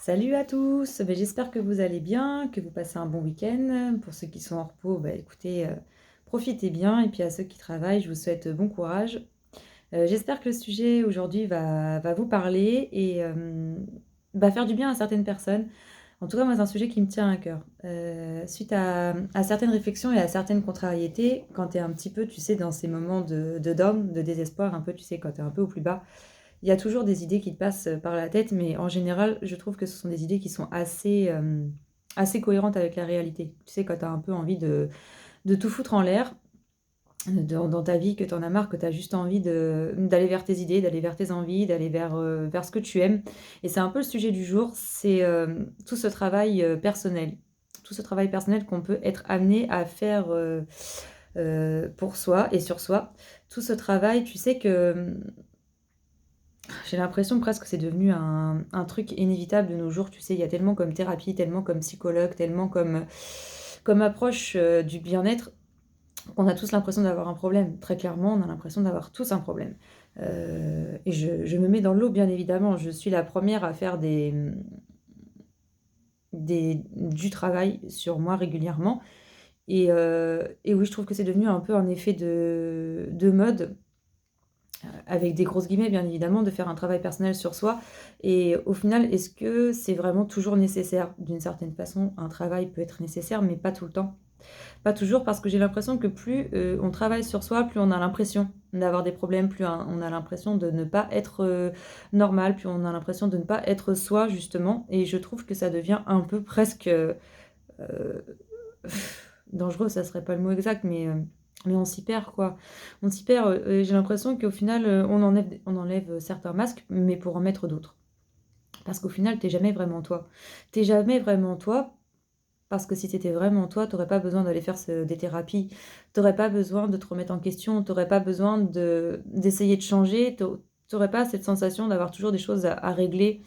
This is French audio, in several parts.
Salut à tous, j'espère que vous allez bien, que vous passez un bon week-end. Pour ceux qui sont en repos, écoutez, profitez bien. Et puis à ceux qui travaillent, je vous souhaite bon courage. J'espère que le sujet aujourd'hui va vous parler et va faire du bien à certaines personnes. En tout cas, moi, c'est un sujet qui me tient à cœur. Suite à certaines réflexions et à certaines contrariétés, quand tu es un petit peu, tu sais, dans ces moments de down, de désespoir, un peu, tu sais, quand tu es un peu au plus bas, il y a toujours des idées qui te passent par la tête, mais en général, je trouve que ce sont des idées qui sont assez cohérentes avec la réalité. Tu sais, quand tu as un peu envie de tout foutre en l'air dans ta vie, que tu en as marre, que tu as juste envie d'aller vers tes idées, d'aller vers tes envies, d'aller vers ce que tu aimes. Et c'est un peu le sujet du jour, c'est tout ce travail personnel. Tout ce travail personnel qu'on peut être amené à faire pour soi et sur soi. Tout ce travail, tu sais que j'ai l'impression presque que c'est devenu un truc inévitable de nos jours. Tu sais, il y a tellement comme thérapie, tellement comme psychologue, tellement comme approche du bien-être qu'on a tous l'impression d'avoir un problème. Très clairement, on a l'impression d'avoir tous un problème. Et je me mets dans l'eau, bien évidemment. Je suis la première à faire du travail sur moi régulièrement. Et oui, je trouve que c'est devenu un peu un effet de mode avec des grosses guillemets bien évidemment, de faire un travail personnel sur soi. Et au final, est-ce que c'est vraiment toujours nécessaire? D'une certaine façon, un travail peut être nécessaire, mais pas tout le temps. Pas toujours, parce que j'ai l'impression que plus on travaille sur soi, plus on a l'impression d'avoir des problèmes, plus on a l'impression de ne pas être normal, plus on a l'impression de ne pas être soi, justement. Et je trouve que ça devient un peu presque dangereux, ça serait pas le mot exact, mais on s'y perd, quoi. On s'y perd. J'ai l'impression qu'au final, on enlève certains masques, mais pour en mettre d'autres. Parce qu'au final, t'es jamais vraiment toi. T'es jamais vraiment toi, parce que si t'étais vraiment toi, t'aurais pas besoin d'aller faire des thérapies. T'aurais pas besoin de te remettre en question. T'aurais pas besoin d'essayer de changer. T'aurais pas cette sensation d'avoir toujours des choses à régler.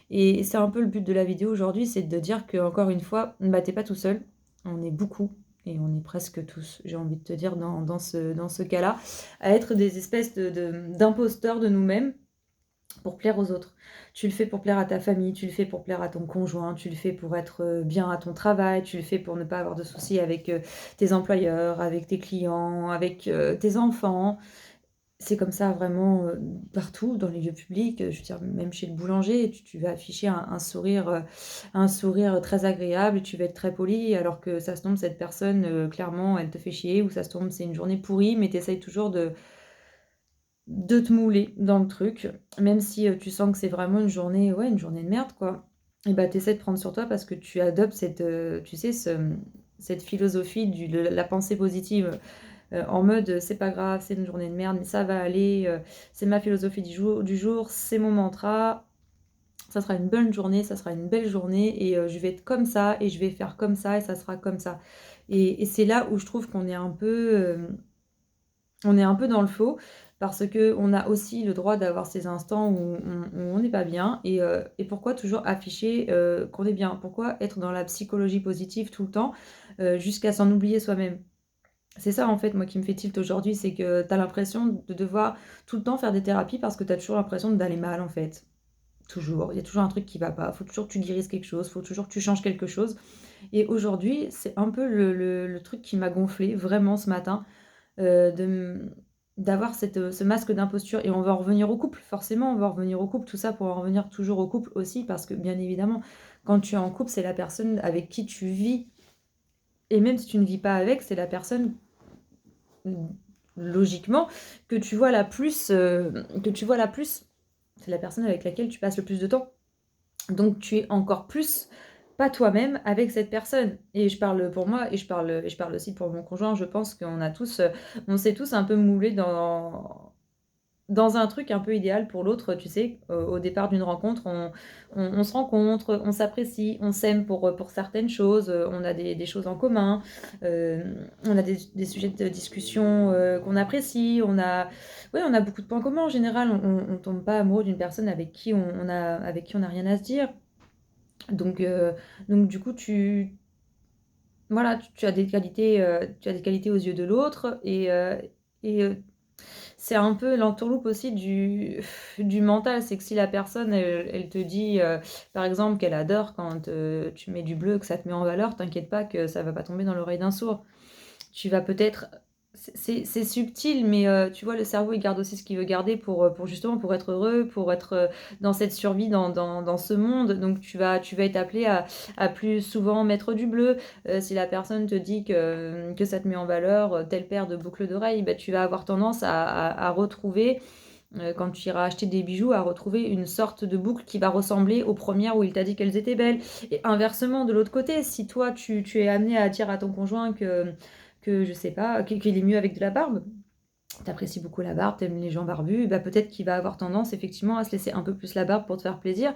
Et c'est un peu le but de la vidéo aujourd'hui, c'est de dire que, encore une fois, bah, t'es pas tout seul. On est beaucoup. Et on est presque tous, j'ai envie de te dire, dans ce cas-là, à être des espèces d'imposteurs de nous-mêmes pour plaire aux autres. Tu le fais pour plaire à ta famille, tu le fais pour plaire à ton conjoint, tu le fais pour être bien à ton travail, tu le fais pour ne pas avoir de soucis avec tes employeurs, avec tes clients, avec tes enfants. C'est comme ça vraiment partout dans les lieux publics. Je veux dire, même chez le boulanger, tu vas afficher un sourire très agréable, tu vas être très poli, alors que ça se tombe, cette personne, clairement, elle te fait chier, ou ça se tombe, c'est une journée pourrie, mais tu essayes toujours de te mouler dans le truc, même si tu sens que c'est vraiment une journée, ouais, une journée de merde, quoi. Et bah, tu essaies de prendre sur toi parce que tu adoptes tu sais, cette philosophie de la pensée positive, en mode c'est pas grave, c'est une journée de merde, mais ça va aller, c'est ma philosophie du jour, c'est mon mantra, ça sera une bonne journée, ça sera une belle journée, et je vais être comme ça, et je vais faire comme ça, et ça sera comme ça. Et c'est là où je trouve qu'on est un peu dans le faux, parce que on a aussi le droit d'avoir ces instants où on n'est pas bien, et pourquoi toujours afficher qu'on est bien? Pourquoi être dans la psychologie positive tout le temps, jusqu'à s'en oublier soi-même? C'est ça, en fait, moi, qui me fait tilt aujourd'hui, c'est que tu as l'impression de devoir tout le temps faire des thérapies parce que tu as toujours l'impression d'aller mal, en fait. Toujours. Il y a toujours un truc qui va pas. Il faut toujours que tu guérisses quelque chose, il faut toujours que tu changes quelque chose. Et aujourd'hui, c'est un peu le truc qui m'a gonflé vraiment ce matin, d'avoir ce masque d'imposture. Et on va en revenir au couple, forcément, on va en revenir au couple, tout ça pour en revenir toujours au couple aussi, parce que bien évidemment, quand tu es en couple, c'est la personne avec qui tu vis. Et même si tu ne vis pas avec, c'est la personne, logiquement, que tu vois la plus. C'est la personne avec laquelle tu passes le plus de temps. Donc tu es encore plus pas toi-même avec cette personne. Et je parle pour moi, et je parle aussi pour mon conjoint. Je pense on s'est tous un peu moulés dans un truc un peu idéal pour l'autre, tu sais. Au départ d'une rencontre, on se rencontre, on s'apprécie, on s'aime pour certaines choses, on a des choses en commun, on a des sujets de discussion qu'on apprécie, ouais, on a beaucoup de points communs en général. On tombe pas amoureux d'une personne avec qui on a rien à se dire. Donc du coup, voilà, tu as des qualités aux yeux de l'autre, et C'est un peu l'entourloupe aussi du mental. C'est que si la personne, elle te dit, par exemple, qu'elle adore quand, tu mets du bleu, que ça te met en valeur, t'inquiète pas que ça va pas tomber dans l'oreille d'un sourd. Tu vas peut-être c'est subtil, mais tu vois, le cerveau, il garde aussi ce qu'il veut garder pour justement, pour être heureux, pour être, dans cette survie dans ce monde. Donc tu vas être appelé à plus souvent mettre du bleu. Si la personne te dit que ça te met en valeur, telle paire de boucles d'oreilles, bah, tu vas avoir tendance à retrouver, quand tu iras acheter des bijoux, à retrouver une sorte de boucle qui va ressembler aux premières où il t'a dit qu'elles étaient belles. Et inversement, de l'autre côté, si toi, tu es amené à dire à ton conjoint que je sais pas, qu'il est mieux avec de la barbe, t'apprécies beaucoup la barbe, t'aimes les gens barbus, bah peut-être qu'il va avoir tendance effectivement à se laisser un peu plus la barbe pour te faire plaisir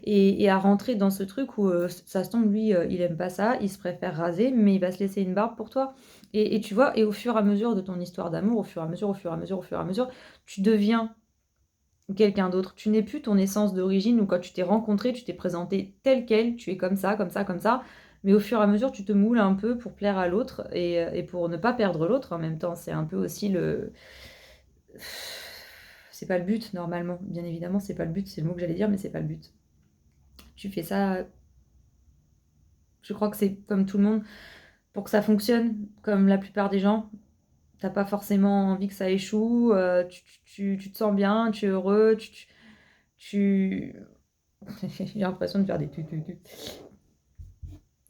et à rentrer dans ce truc où ça se tombe, lui, il aime pas ça, il se préfère raser, mais il va se laisser une barbe pour toi. Et tu vois, et au fur et à mesure de ton histoire d'amour, au fur et à mesure, au fur et à mesure, au fur et à mesure, tu deviens quelqu'un d'autre. Tu n'es plus ton essence d'origine où quand tu t'es rencontré, tu t'es présenté tel quel, tu es comme ça, comme ça, comme ça. Mais au fur et à mesure, tu te moules un peu pour plaire à l'autre et pour ne pas perdre l'autre en même temps. C'est un peu aussi le... C'est pas le but normalement. Bien évidemment, c'est pas le but. C'est le mot que j'allais dire, mais c'est pas le but. Tu fais ça, je crois que c'est comme tout le monde, pour que ça fonctionne, comme la plupart des gens. T'as pas forcément envie que ça échoue, tu te sens bien, tu es heureux, tu... J'ai l'impression de faire des tu.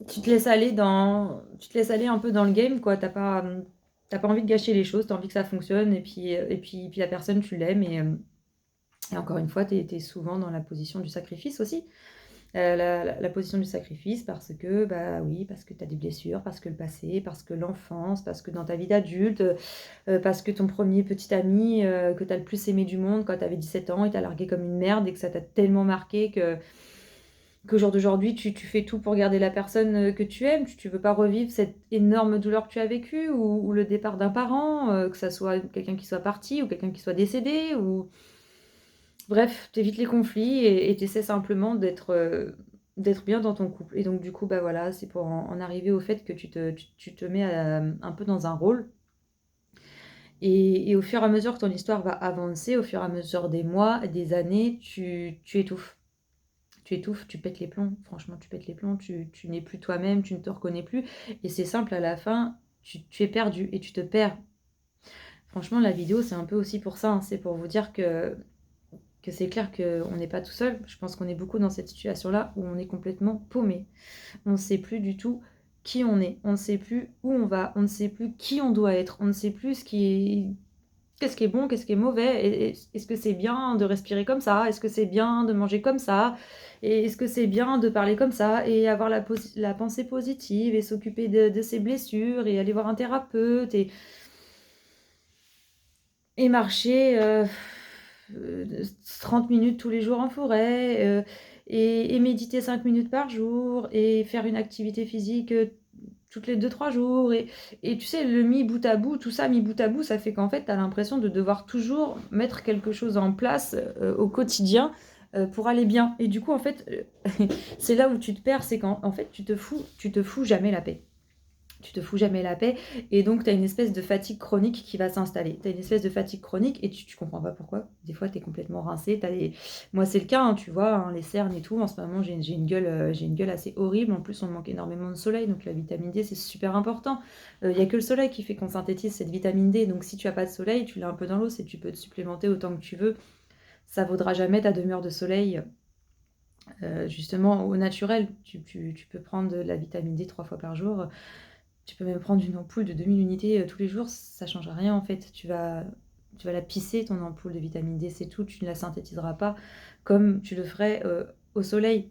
Tu te laisses aller tu te laisses aller un peu dans le game, quoi. T'as pas envie de gâcher les choses, t'as envie que ça fonctionne, et puis la personne, tu l'aimes, et encore une fois, t'es souvent dans la position du sacrifice aussi. La position du sacrifice parce que, bah oui, parce que t'as des blessures, parce que le passé, parce que l'enfance, parce que dans ta vie d'adulte, parce que ton premier petit ami que t'as le plus aimé du monde quand t'avais 17 ans, il t'a largué comme une merde et que ça t'a tellement marqué qu'au jour d'aujourd'hui, tu fais tout pour garder la personne que tu aimes. Tu veux pas revivre cette énorme douleur que tu as vécue ou le départ d'un parent, que ça soit quelqu'un qui soit parti ou quelqu'un qui soit décédé. Ou... Bref, t'évites les conflits et t'essaies simplement d'être bien dans ton couple. Et donc, du coup, bah voilà, c'est pour en arriver au fait que tu te mets un peu dans un rôle. Et au fur et à mesure que ton histoire va avancer, au fur et à mesure des mois, des années, tu étouffes. Tu étouffes, tu pètes les plombs. Franchement, tu pètes les plombs, tu n'es plus toi-même, tu ne te reconnais plus. Et c'est simple, à la fin, tu es perdu et tu te perds. Franchement, la vidéo, c'est un peu aussi pour ça, hein. C'est pour vous dire que c'est clair qu'on n'est pas tout seul. Je pense qu'on est beaucoup dans cette situation-là où on est complètement paumé. On ne sait plus du tout qui on est. On ne sait plus où on va. On ne sait plus qui on doit être. On ne sait plus qu'est-ce qui est bon, qu'est-ce qui est mauvais. Est-ce que c'est bien de respirer comme ça? Est-ce que c'est bien de manger comme ça? Et est-ce que c'est bien de parler comme ça et avoir la pensée positive et s'occuper de ses blessures et aller voir un thérapeute et marcher 30 minutes tous les jours en forêt et méditer 5 minutes par jour et faire une activité physique toutes les 2 3 jours. Et tu sais, le mis bout à bout, tout ça mis bout à bout, ça fait qu'en fait, tu as l'impression de devoir toujours mettre quelque chose en place au quotidien pour aller bien. Et du coup, en fait, c'est là où tu te perds, c'est qu'en fait, tu te fous jamais la paix. Tu te fous jamais la paix et donc tu as une espèce de fatigue chronique qui va s'installer. Tu as une espèce de fatigue chronique et tu comprends pas pourquoi. Des fois, tu es complètement rincé. Moi, c'est le cas, hein, tu vois, hein, les cernes et tout. En ce moment, j'ai une gueule assez horrible. En plus, on manque énormément de soleil, donc la vitamine D, c'est super important. Il n'y a que le soleil qui fait qu'on synthétise cette vitamine D. Donc, si tu as pas de soleil, tu l'as un peu dans l'eau, c'est tu peux te supplémenter autant que tu veux. Ça vaudra jamais ta demi-heure de soleil. Justement, au naturel, tu peux prendre de la vitamine D 3 fois par jour. Tu peux même prendre une ampoule de 2000 unités tous les jours, ça ne change rien en fait. Tu vas la pisser, ton ampoule de vitamine D, c'est tout. Tu ne la synthétiseras pas comme tu le ferais au soleil.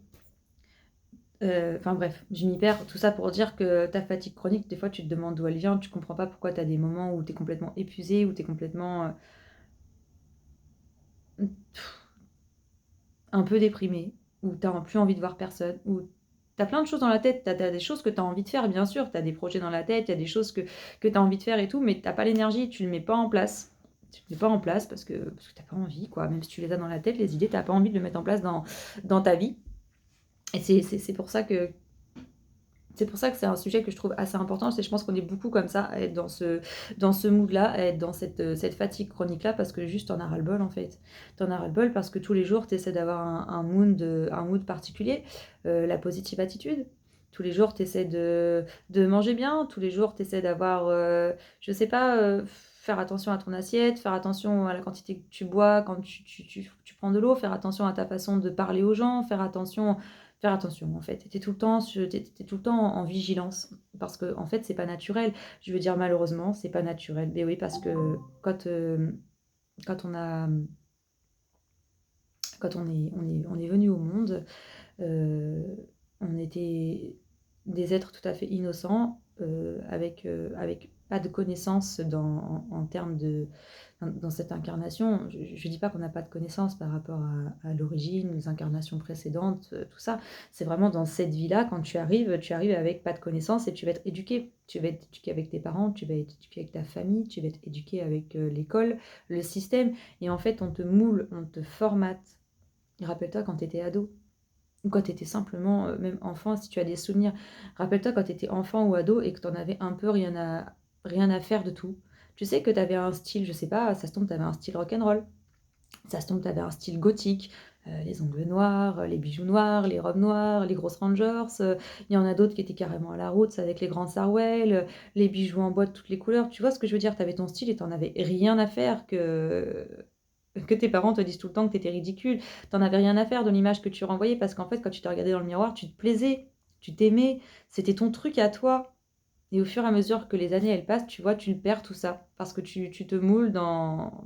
Enfin bref, je m'y perds. Tout ça pour dire que ta fatigue chronique, des fois tu te demandes d'où elle vient, tu comprends pas pourquoi tu as des moments où tu es complètement épuisé, où tu es complètement un peu déprimé, où tu n'as plus envie de voir personne, où tu as plein de choses dans la tête, tu as des choses que tu as envie de faire, bien sûr, tu as des projets dans la tête, il y a des choses que tu as envie de faire et tout, mais tu n'as pas l'énergie, tu ne le mets pas en place. Tu ne le mets pas en place parce que tu n'as pas envie, quoi. Même si tu les as dans la tête, les idées, tu n'as pas envie de le mettre en place dans ta vie. Et c'est pour ça que C'est pour ça que c'est un sujet que je trouve assez important. Je pense qu'on est beaucoup comme ça, à être dans ce mood-là, à être dans cette fatigue chronique-là, parce que juste t'en as ras-le-bol en fait. T'en as ras-le-bol parce que tous les jours, t'essaies d'avoir un mood particulier, la positive attitude. Tous les jours, t'essaies de manger bien. Tous les jours, t'essaies d'avoir, je sais pas, faire attention à ton assiette, faire attention à la quantité que tu bois quand tu prends de l'eau, faire attention à ta façon de parler aux gens, faire attention en fait. T'es tout le temps en vigilance parce que en fait c'est pas naturel. Je veux dire malheureusement c'est pas naturel. Mais oui parce que quand quand on a quand on est venu au monde, euh, on était des êtres tout à fait innocents avec pas de connaissances en termes dans cette incarnation. Je ne dis pas qu'on n'a pas de connaissances par rapport à l'origine, les incarnations précédentes, tout ça. C'est vraiment dans cette vie-là, quand tu arrives avec pas de connaissances et tu vas être éduqué. Tu vas être éduqué avec tes parents, tu vas être éduqué avec ta famille, tu vas être éduqué avec l'école, le système. Et en fait, on te moule, on te formate. Et rappelle-toi quand tu étais ado, ou quand tu étais simplement, même enfant, si tu as des souvenirs. Rappelle-toi quand tu étais enfant ou ado et que tu en avais un peu rien à faire de tout. Tu sais que tu avais un style, je sais pas, ça se tombe, tu avais un style rock'n'roll. Ça se tombe, tu avais un style gothique. Les ongles noirs, les bijoux noirs, les robes noires, les grosses rangers. Il y en a d'autres qui étaient carrément à la route, avec les grands sarouels, les bijoux en bois de toutes les couleurs. Tu vois ce que je veux dire? Tu avais ton style et tu n'en avais rien à faire que tes parents te disent tout le temps que tu étais ridicule. T'en avais rien à faire de l'image que tu renvoyais parce qu'en fait, quand tu te regardais dans le miroir, tu te plaisais, tu t'aimais, c'était ton truc à toi. Et au fur et à mesure que les années elles passent, tu vois, tu perds tout ça parce que tu te moules dans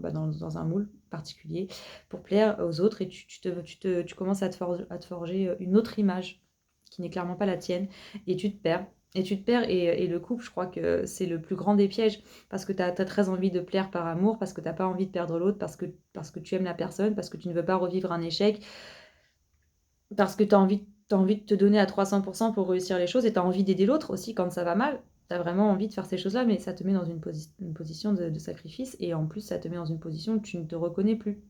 un moule particulier pour plaire aux autres et tu commences à te forger une autre image qui n'est clairement pas la tienne et tu te perds. Et tu te perds et le couple, je crois que c'est le plus grand des pièges parce que tu as très envie de plaire par amour, parce que tu n'as pas envie de perdre l'autre, parce que tu aimes la personne, parce que tu ne veux pas revivre un échec, parce que t'as envie de te donner à 300% pour réussir les choses et tu as envie d'aider l'autre aussi quand ça va mal. Tu as vraiment envie de faire ces choses-là, mais ça te met dans une position de sacrifice et en plus, ça te met dans une position où tu ne te reconnais plus.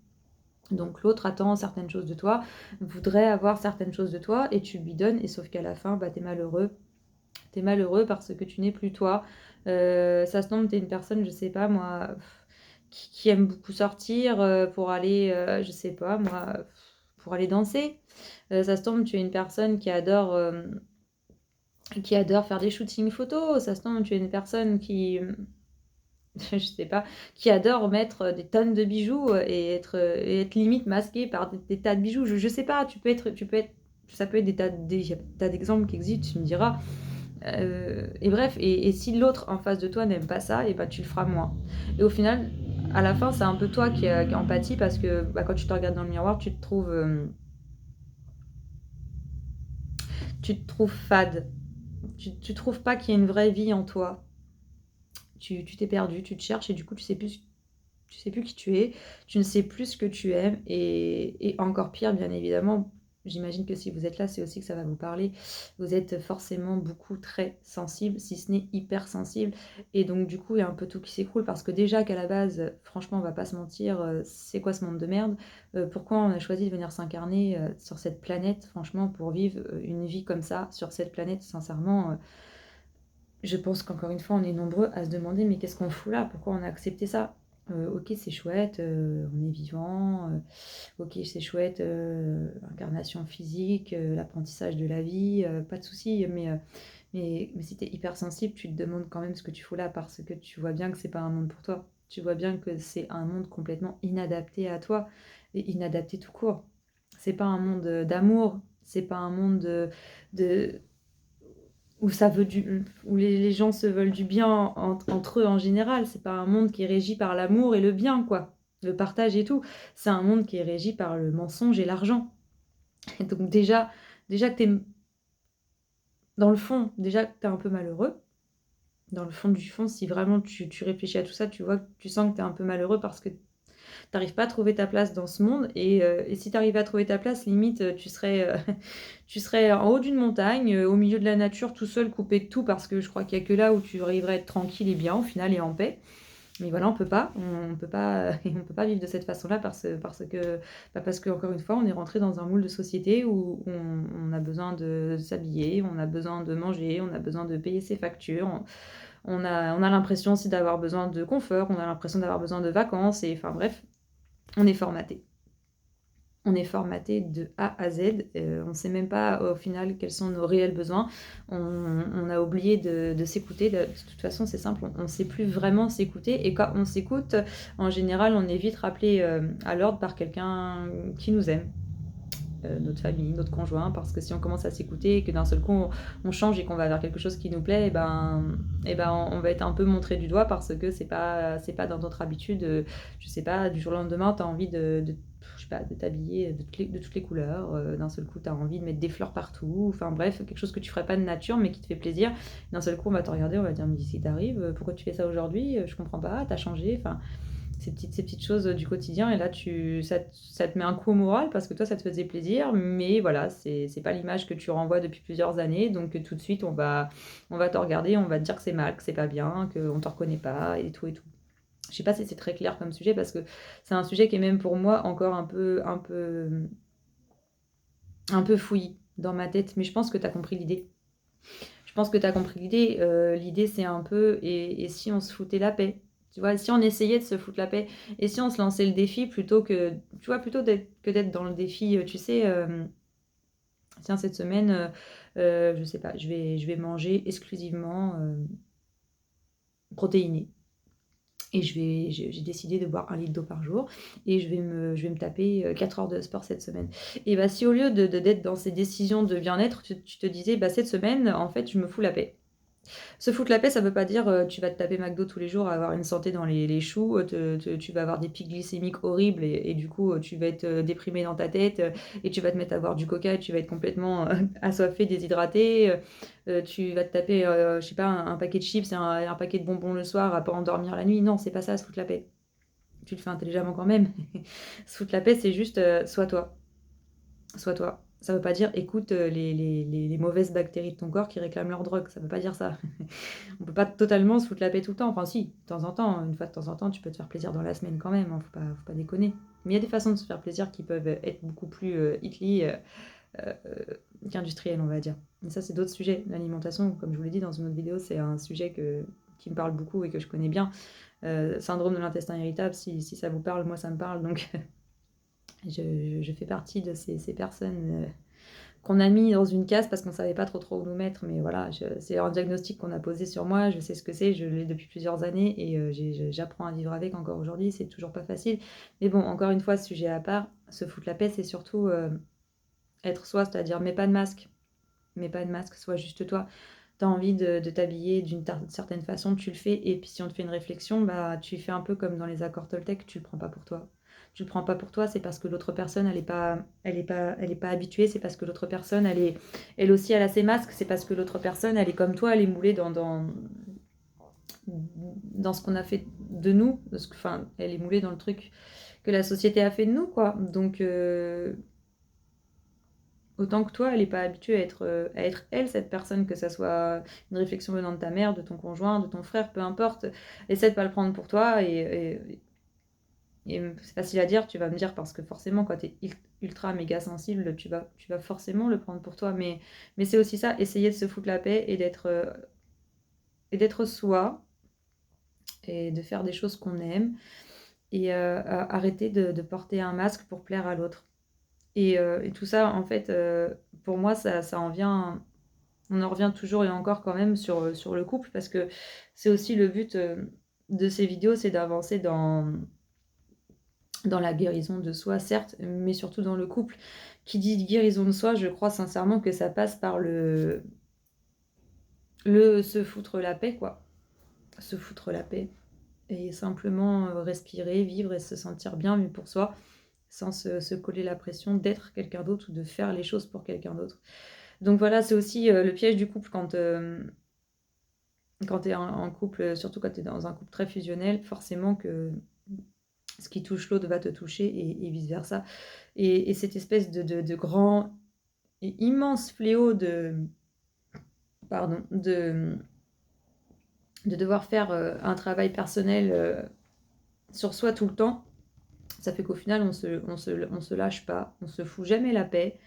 Donc l'autre attend certaines choses de toi, voudrait avoir certaines choses de toi et tu lui donnes, et sauf qu'à la fin, bah, t'es malheureux. T'es malheureux parce que tu n'es plus toi. Ça se tombe, t'es une personne, je sais pas moi, qui aime beaucoup sortir pour aller, je sais pas moi, pour aller danser. Ça se tombe, tu es une personne qui adore faire des shootings photos. Ça se tombe, tu es une personne qui, je sais pas, qui adore mettre des tonnes de bijoux et être limite masquée par des tas de bijoux. Je sais pas, ça peut être y a des tas d'exemples qui existent, tu me diras. Et bref, et si l'autre en face de toi n'aime pas ça, et bah tu le feras moins. Et au final, à la fin, c'est un peu toi qui empathie parce que bah, quand tu te regardes dans le miroir, tu te trouves fade. Tu trouves pas qu'il y a une vraie vie en toi. Tu t'es perdu, tu te cherches et du coup tu sais plus qui tu es, tu ne sais plus ce que tu aimes et encore pire, bien évidemment, j'imagine que si vous êtes là, c'est aussi que ça va vous parler. Vous êtes forcément beaucoup très sensible, si ce n'est hyper sensible. Et donc du coup, il y a un peu tout qui s'écroule parce que déjà qu'à la base, franchement, on va pas se mentir, c'est quoi ce monde de merde? Pourquoi on a choisi de venir s'incarner sur cette planète, franchement, pour vivre une vie comme ça sur cette planète, sincèrement, je pense qu'encore une fois, on est nombreux à se demander mais qu'est-ce qu'on fout là? Pourquoi on a accepté ça? Ok, c'est chouette, on est vivant, ok, c'est chouette, incarnation physique, l'apprentissage de la vie, pas de souci, mais si t'es hypersensible, tu te demandes quand même ce que tu fous là parce que tu vois bien que c'est pas un monde pour toi. Tu vois bien que c'est un monde complètement inadapté à toi et inadapté tout court. C'est pas un monde d'amour, c'est pas un monde de, où où les gens se veulent du bien entre eux en général. C'est pas un monde qui est régi par l'amour et le bien, quoi. Le partage et tout. C'est un monde qui est régi par le mensonge et l'argent. Et donc déjà que t'es dans le fond, déjà que t'es un peu malheureux. Dans le fond du fond, si vraiment tu réfléchis à tout ça, tu sens que t'es un peu malheureux parce que t'arrives pas à trouver ta place dans ce monde et si t'arrivais à trouver ta place, limite tu serais en haut d'une montagne, au milieu de la nature, tout seul, coupé de tout parce que je crois qu'il y a que là où tu arriverais à être tranquille et bien au final et en paix. Mais voilà, on peut pas vivre de cette façon-là parce que encore une fois, on est rentré dans un moule de société où on a besoin de s'habiller, on a besoin de manger, on a besoin de payer ses factures, on a l'impression aussi d'avoir besoin de confort, on a l'impression d'avoir besoin de vacances et enfin bref, on est formaté. On est formaté de A à Z, on ne sait même pas au final quels sont nos réels besoins. On a oublié de s'écouter. De toute façon, c'est simple, on ne sait plus vraiment s'écouter. Et quand on s'écoute, en général, on est vite rappelé à l'ordre par quelqu'un qui nous aime. Notre famille, notre conjoint, parce que si on commence à s'écouter et que d'un seul coup on change et qu'on va vers quelque chose qui nous plaît, et ben on va être un peu montré du doigt parce que c'est pas dans notre habitude. Je sais pas, du jour au lendemain, tu as envie je sais pas, de t'habiller de toutes les couleurs. D'un seul coup, tu as envie de mettre des fleurs partout. Enfin bref, quelque chose que tu ferais pas de nature mais qui te fait plaisir. D'un seul coup, on va te regarder, on va te dire mais si t'arrives, pourquoi tu fais ça aujourd'hui? Je comprends pas, t'as changé. Enfin, ces petites choses du quotidien. Et là, ça te met un coup au moral parce que toi, ça te faisait plaisir. Mais voilà, c'est pas l'image que tu renvoies depuis plusieurs années. Donc tout de suite, on va te regarder, on va te dire que c'est mal, que c'est pas bien, qu'on te reconnaît pas et tout et tout. Je sais pas si c'est très clair comme sujet parce que c'est un sujet qui est même pour moi encore un peu fouillis dans ma tête. Mais je pense que tu as compris l'idée. Je pense que tu as compris l'idée. L'idée, c'est un peu, et si on se foutait la paix? Tu vois, si on essayait de se foutre la paix, et si on se lançait le défi plutôt que, tu vois, plutôt que d'être dans le défi, tu sais, tiens, cette semaine, je sais pas, je vais manger exclusivement protéiné. Et j'ai décidé de boire 1 litre d'eau par jour et je vais me taper 4 heures de sport cette semaine. Et bah, si au lieu d'être dans ces décisions de bien-être, tu te disais, bah, cette semaine, en fait, je me fous la paix. Se foutre la paix, ça veut pas dire tu vas te taper McDo tous les jours, avoir une santé dans les choux, tu vas avoir des pics glycémiques horribles et du coup tu vas être déprimé dans ta tête et tu vas te mettre à boire du coca et tu vas être complètement assoiffé, déshydraté. Tu vas te taper, je sais pas, un paquet de chips et un paquet de bonbons le soir à pas endormir la nuit. Non, c'est pas ça, se foutre la paix. Tu le fais intelligemment quand même. Se foutre la paix, c'est juste sois toi. Sois toi. Ça veut pas dire écoute les mauvaises bactéries de ton corps qui réclament leur drogue. Ça veut pas dire ça. On peut pas totalement se foutre la paix tout le temps. Enfin, si, de temps en temps, une fois de temps en temps, tu peux te faire plaisir dans la semaine quand même. Hein, faut pas déconner. Mais il y a des façons de se faire plaisir qui peuvent être beaucoup plus hitly euh, qu'industrielles, on va dire. Mais ça, c'est d'autres sujets. L'alimentation, comme je vous l'ai dit dans une autre vidéo, c'est un sujet qui me parle beaucoup et que je connais bien. Syndrome de l'intestin irritable, si ça vous parle, moi ça me parle. Donc, je fais partie de ces personnes qu'on a mis dans une case parce qu'on savait pas trop où nous mettre. Mais voilà, c'est un diagnostic qu'on a posé sur moi. Je sais ce que c'est, je l'ai depuis plusieurs années et j'apprends à vivre avec encore aujourd'hui. C'est toujours pas facile. Mais bon, encore une fois, ce sujet à part, se foutre la paix, c'est surtout être soi, c'est-à-dire mets pas de masque. Mets pas de masque, sois juste toi. Tu as envie de t'habiller d'une certaine façon, tu le fais. Et puis si on te fait une réflexion, bah, tu fais un peu comme dans les accords Toltec, tu le prends pas pour toi. Tu le prends pas pour toi, c'est parce que l'autre personne, elle est pas habituée, c'est parce que l'autre personne, elle aussi, elle a ses masques, c'est parce que l'autre personne, elle est comme toi, elle est moulée dans ce qu'on a fait de nous, enfin, elle est moulée dans le truc que la société a fait de nous, quoi. Donc, autant que toi, elle n'est pas habituée à être elle, cette personne, que ça soit une réflexion venant de ta mère, de ton conjoint, de ton frère, peu importe. Essaie de pas le prendre pour toi et c'est facile à dire, tu vas me dire, parce que forcément, quand tu es ultra méga sensible, tu vas forcément le prendre pour toi. Mais c'est aussi ça, essayer de se foutre la paix et d'être soi et de faire des choses qu'on aime et arrêter de porter un masque pour plaire à l'autre. Et tout ça, en fait, pour moi, ça en vient. On en revient toujours et encore quand même sur le couple parce que c'est aussi le but de ces vidéos, c'est d'avancer dans la guérison de soi, certes, mais surtout dans le couple. Qui dit guérison de soi, je crois sincèrement que ça passe par le se foutre la paix, quoi. Se foutre la paix. Et simplement respirer, vivre et se sentir bien, mais pour soi, sans se coller la pression d'être quelqu'un d'autre ou de faire les choses pour quelqu'un d'autre. Donc voilà, c'est aussi le piège du couple quand tu es en couple, surtout quand tu es dans un couple très fusionnel, forcément que ce qui touche l'autre va te toucher et vice-versa. Et cette espèce de grand et immense fléau pardon, de devoir faire un travail personnel sur soi tout le temps, ça fait qu'au final, on se lâche pas, on se fout jamais la paix.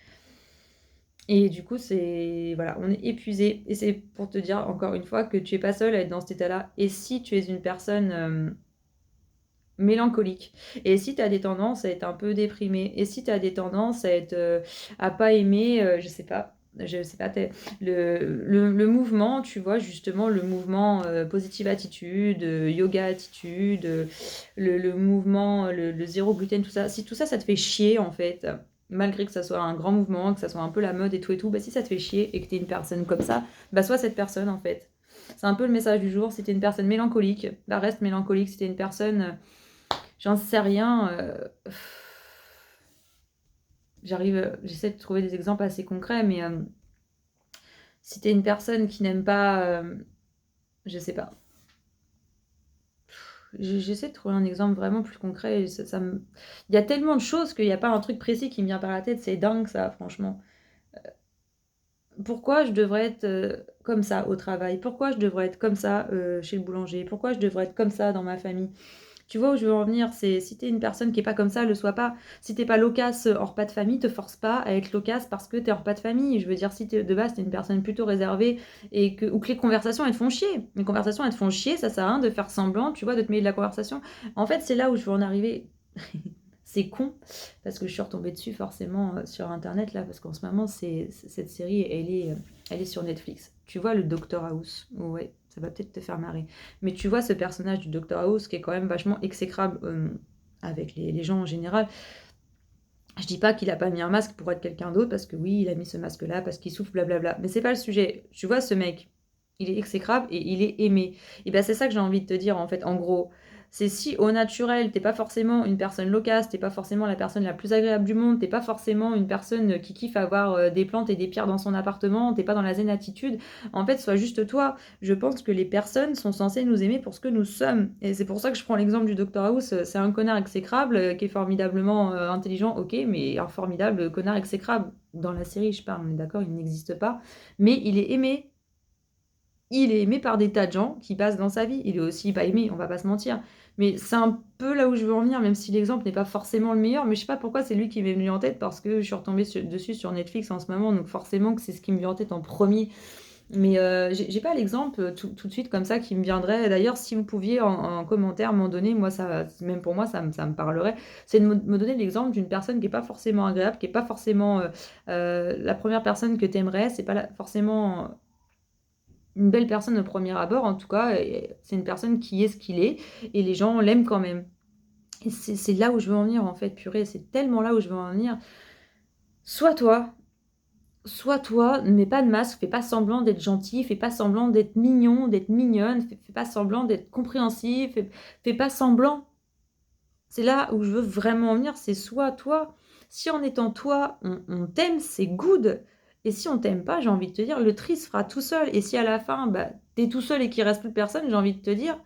Et du coup, c'est voilà, on est épuisé. Et c'est pour te dire encore une fois que tu es pas seul à être dans cet état-là. Et si tu es une personne mélancolique, et si tu as des tendances à être un peu déprimé, et si tu as des tendances à être à pas aimer, je sais pas, le mouvement, tu vois, justement, le mouvement positive attitude, yoga attitude, le mouvement, le zéro gluten, tout ça, si tout ça, ça te fait chier, en fait, malgré que ça soit un grand mouvement, que ça soit un peu la mode et tout, bah si ça te fait chier et que tu es une personne comme ça, bah sois cette personne, en fait. C'est un peu le message du jour. Si tu es une personne mélancolique, bah reste mélancolique. Si tu es une personne, j'en sais rien, j'essaie de trouver des exemples assez concrets, mais si tu es une personne qui n'aime pas, je sais pas, j'essaie de trouver un exemple vraiment plus concret. Il y a tellement de choses qu'il n'y a pas un truc précis qui me vient par la tête. C'est dingue ça, franchement. Pourquoi je devrais être comme ça au travail? Pourquoi je devrais être comme ça chez le boulanger? Pourquoi je devrais être comme ça dans ma famille? Tu vois où je veux en venir? C'est si t'es une personne qui est pas comme ça, le sois pas. Si t'es pas loquace hors pas de famille, te force pas à être loquace parce que t'es hors pas de famille. Je veux dire, si de base t'es une personne plutôt réservée ou que les conversations elles te font chier. Les conversations elles te font chier, ça sert à rien de faire semblant, tu vois, de te mêler de la conversation. En fait, c'est là où je veux en arriver. C'est con parce que je suis retombée dessus forcément sur internet là parce qu'en ce moment cette série elle est sur Netflix. Tu vois le Doctor House, ouais, ça va peut-être te faire marrer. Mais tu vois ce personnage du Doctor House qui est quand même vachement exécrable avec les gens en général. Je dis pas qu'il a pas mis un masque pour être quelqu'un d'autre parce que oui, il a mis ce masque là parce qu'il souffle blablabla. Mais c'est pas le sujet. Tu vois ce mec, il est exécrable et il est aimé. Et ben c'est ça que j'ai envie de te dire en fait. En gros, c'est si au naturel, t'es pas forcément une personne loquace, t'es pas forcément la personne la plus agréable du monde, t'es pas forcément une personne qui kiffe avoir des plantes et des pierres dans son appartement, t'es pas dans la zen attitude, en fait, sois juste toi. Je pense que les personnes sont censées nous aimer pour ce que nous sommes. Et c'est pour ça que je prends l'exemple du Dr House. C'est un connard exécrable qui est formidablement intelligent, ok, mais un formidable connard exécrable. Dans la série, je parle, on est d'accord, il n'existe pas. Mais il est aimé. Il est aimé par des tas de gens qui passent dans sa vie. Il est aussi pas aimé, on va pas se mentir. Mais c'est un peu là où je veux en venir, même si l'exemple n'est pas forcément le meilleur. Mais je sais pas pourquoi c'est lui qui m'est venu en tête, parce que je suis retombée dessus sur Netflix en ce moment, donc forcément que c'est ce qui me vient en tête en premier. Mais j'ai pas l'exemple tout de suite comme ça qui me viendrait. D'ailleurs, si vous pouviez en commentaire m'en donner, moi, ça, même pour moi, ça me parlerait. C'est de me donner l'exemple d'une personne qui est pas forcément agréable, qui est pas forcément la première personne que tu aimerais. C'est pas forcément une belle personne au premier abord, en tout cas. C'est une personne qui est ce qu'il est et les gens l'aiment quand même. Et c'est là où je veux en venir, en fait, purée. C'est tellement là où je veux en venir. Sois toi. Sois toi, ne mets pas de masque, fais pas semblant d'être gentil, fais pas semblant d'être mignon, d'être mignonne, fais pas semblant d'être compréhensif, fais pas semblant. C'est là où je veux vraiment en venir, c'est sois toi. Si en étant toi, on t'aime, c'est good. Et si on t'aime pas, j'ai envie de te dire, le tri se fera tout seul. Et si à la fin, bah, t'es tout seul et qu'il reste plus personne, j'ai envie de te dire,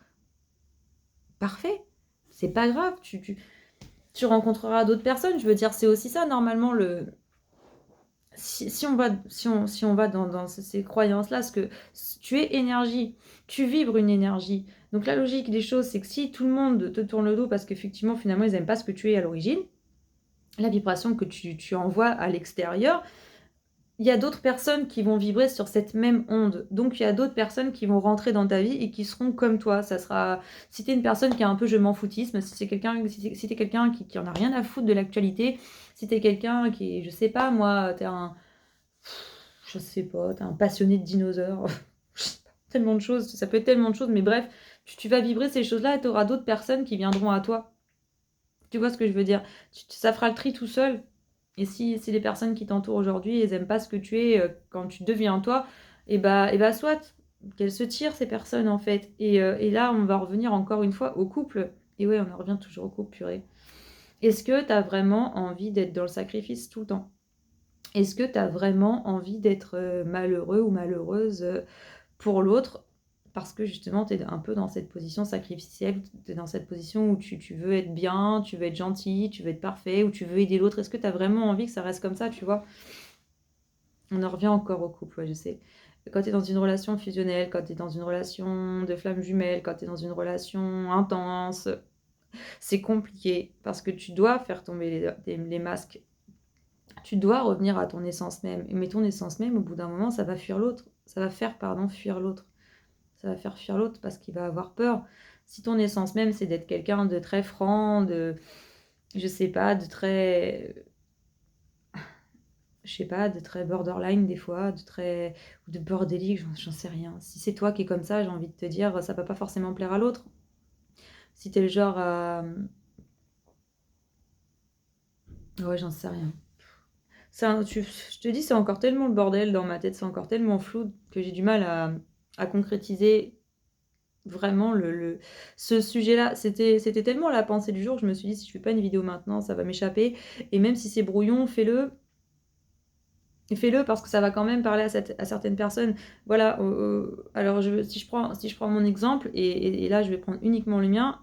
parfait, c'est pas grave, tu rencontreras d'autres personnes. Je veux dire, c'est aussi ça, normalement, si on va dans ces croyances-là, parce que tu es énergie, tu vibres une énergie. Donc la logique des choses, c'est que si tout le monde te tourne le dos parce qu'effectivement, finalement, ils n'aiment pas ce que tu es à l'origine, la vibration que tu envoies à l'extérieur, il y a d'autres personnes qui vont vibrer sur cette même onde. Donc, il y a d'autres personnes qui vont rentrer dans ta vie et qui seront comme toi. Ça sera, si t'es une personne qui a un peu je m'en foutisme, si t'es quelqu'un qui en a rien à foutre de l'actualité, si t'es quelqu'un qui est, je sais pas, moi, je sais pas, t'es un passionné de dinosaures, tellement de choses, ça peut être tellement de choses, mais bref, tu vas vibrer ces choses-là et tu auras d'autres personnes qui viendront à toi. Tu vois ce que je veux dire? Ça fera le tri tout seul. Et si les personnes qui t'entourent aujourd'hui, elles n'aiment pas ce que tu es quand tu deviens toi, et bah soit qu'elles se tirent ces personnes en fait. Et là, on va revenir encore une fois au couple. Et ouais, on en revient toujours au couple, purée. Est-ce que tu as vraiment envie d'être dans le sacrifice tout le temps? Est-ce que tu as vraiment envie d'être malheureux ou malheureuse pour l'autre parce que justement, tu es un peu dans cette position sacrificielle, tu es dans cette position où tu veux être bien, tu veux être gentil, tu veux être parfait, ou tu veux aider l'autre. Est-ce que tu as vraiment envie que ça reste comme ça, tu vois? On en revient encore au couple, ouais, je sais. Quand tu es dans une relation fusionnelle, quand tu es dans une relation de flammes jumelles, quand tu es dans une relation intense, c'est compliqué parce que tu dois faire tomber les masques. Tu dois revenir à ton essence même. Mais ton essence même, au bout d'un moment, ça va fuir l'autre. Ça va faire, pardon, fuir l'autre. Ça va faire fuir l'autre parce qu'il va avoir peur. Si ton essence même, c'est d'être quelqu'un de très franc, je sais pas, je sais pas, de très borderline des fois, ou de bordélique, j'en sais rien. Si c'est toi qui es comme ça, j'ai envie de te dire, ça va pas forcément plaire à l'autre. Si t'es le genre à... Ouais, j'en sais rien. Je te dis, c'est encore tellement le bordel dans ma tête, c'est encore tellement flou que j'ai du mal à concrétiser vraiment ce sujet-là. C'était tellement la pensée du jour, je me suis dit, si je fais pas une vidéo maintenant, ça va m'échapper. Et même si c'est brouillon, fais-le. Et fais-le parce que ça va quand même parler à certaines personnes. Voilà. Alors, si je prends mon exemple, et là, je vais prendre uniquement le mien,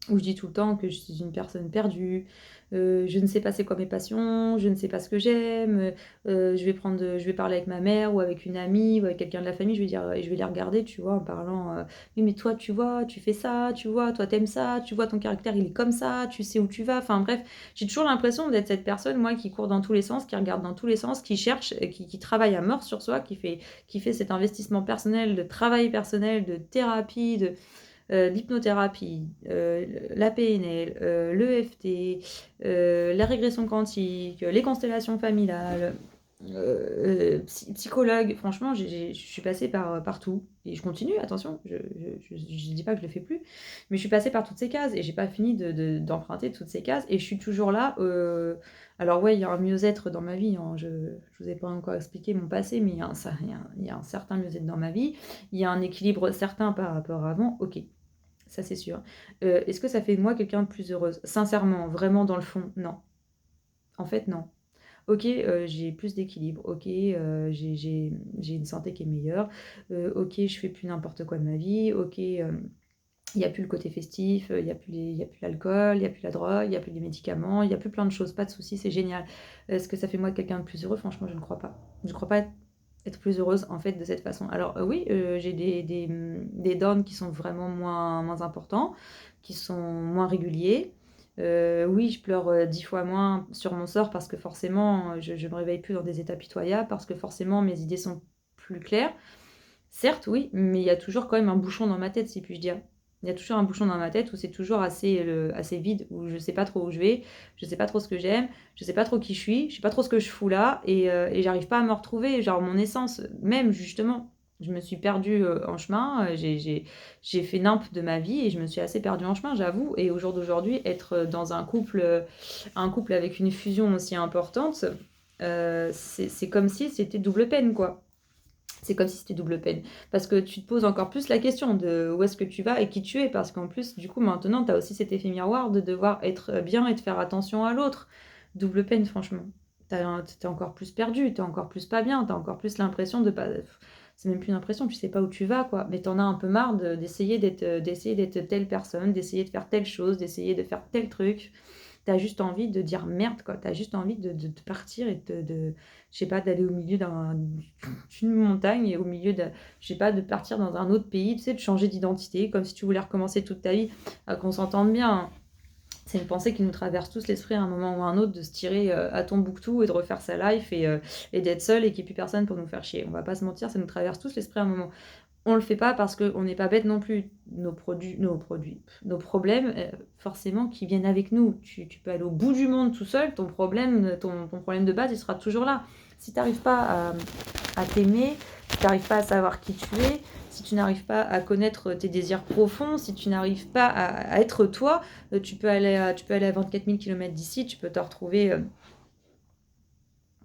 où je dis tout le temps que je suis une personne perdue, je ne sais pas c'est quoi mes passions, je ne sais pas ce que j'aime, je vais parler avec ma mère ou avec une amie ou avec quelqu'un de la famille, je vais dire, et je vais les regarder, tu vois, en parlant, oui mais toi tu vois, tu fais ça, tu vois, toi t'aimes ça, tu vois ton caractère il est comme ça, tu sais où tu vas, enfin bref, j'ai toujours l'impression d'être cette personne, moi, qui court dans tous les sens, qui regarde dans tous les sens, qui cherche, qui travaille à mort sur soi, qui fait cet investissement personnel, de travail personnel, de thérapie, l'hypnothérapie, la PNL, l'EFT, la régression quantique, les constellations familiales, psychologue. Franchement, je suis passée par tout. Et je continue, attention, je dis pas que je le fais plus, mais je suis passée par toutes ces cases et j'ai pas fini d'emprunter toutes ces cases et je suis toujours là. Alors ouais, il y a un mieux-être dans ma vie, hein. Je vous ai pas encore expliqué mon passé, mais il y a un certain mieux-être dans ma vie. Il y a un équilibre certain par rapport à avant, ok. Ça, c'est sûr. Est-ce que ça fait de moi quelqu'un de plus heureuse? Sincèrement, vraiment dans le fond, non. En fait, non. OK, j'ai plus d'équilibre. OK, j'ai une santé qui est meilleure. OK, je fais plus n'importe quoi de ma vie. OK, il y a plus le côté festif, il y a plus l'alcool, il y a plus la drogue, il y a plus les médicaments, il y a plus plein de choses. Pas de souci, c'est génial. Est-ce que ça fait moi quelqu'un de plus heureux? Franchement, je ne crois pas. Je ne crois pas être plus heureuse, en fait, de cette façon. Alors, oui, j'ai des downs qui sont vraiment moins importants, qui sont moins réguliers. Oui, je pleure 10 fois moins sur mon sort parce que forcément, je me réveille plus dans des états pitoyables, parce que forcément, mes idées sont plus claires. Certes, oui, mais il y a toujours quand même un bouchon dans ma tête, si puis-je dire. Il y a toujours un bouchon dans ma tête où c'est toujours assez vide, où je sais pas trop où je vais, je sais pas trop ce que j'aime, je sais pas trop qui je sais pas trop ce que je fous là, et j'arrive pas à me retrouver, genre mon essence, même justement. Je me suis perdue en chemin, j'ai fait nimp de ma vie et je me suis assez perdue en chemin, j'avoue. Et au jour d'aujourd'hui, être dans un couple avec une fusion aussi importante, c'est comme si c'était double peine, quoi. C'est comme si c'était double peine. Parce que tu te poses encore plus la question de où est-ce que tu vas et qui tu es. Parce qu'en plus, du coup, maintenant, tu as aussi cet effet miroir de devoir être bien et de faire attention à l'autre. Double peine, franchement. T'es encore plus perdu, t'es encore plus pas bien, t'as encore plus l'impression de pas... C'est même plus une impression, tu sais pas où tu vas, quoi. Mais t'en as un peu marre d'essayer d'être telle personne, d'essayer de faire telle chose, d'essayer de faire tel truc. T'as juste envie de dire merde, quoi. T'as juste envie de partir et je sais pas, d'aller au milieu d'une montagne et au milieu je sais pas, de partir dans un autre pays, tu sais, de changer d'identité, comme si tu voulais recommencer toute ta vie, qu'on s'entende bien, hein. C'est une pensée qui nous traverse tous l'esprit à un moment ou à un autre, de se tirer à Tombouctou et de refaire sa life et d'être seul et qu'il n'y ait plus personne pour nous faire chier. On va pas se mentir, ça nous traverse tous l'esprit à un moment. On le fait pas parce qu'on n'est pas bête non plus. Nos problèmes, forcément, qui viennent avec nous. Tu peux aller au bout du monde tout seul, ton problème de base, il sera toujours là. Si tu n'arrives pas à t'aimer, si tu n'arrives pas à savoir qui tu es, si tu n'arrives pas à connaître tes désirs profonds, si tu n'arrives pas à être toi, tu peux aller à 24 000 km d'ici, tu peux te retrouver...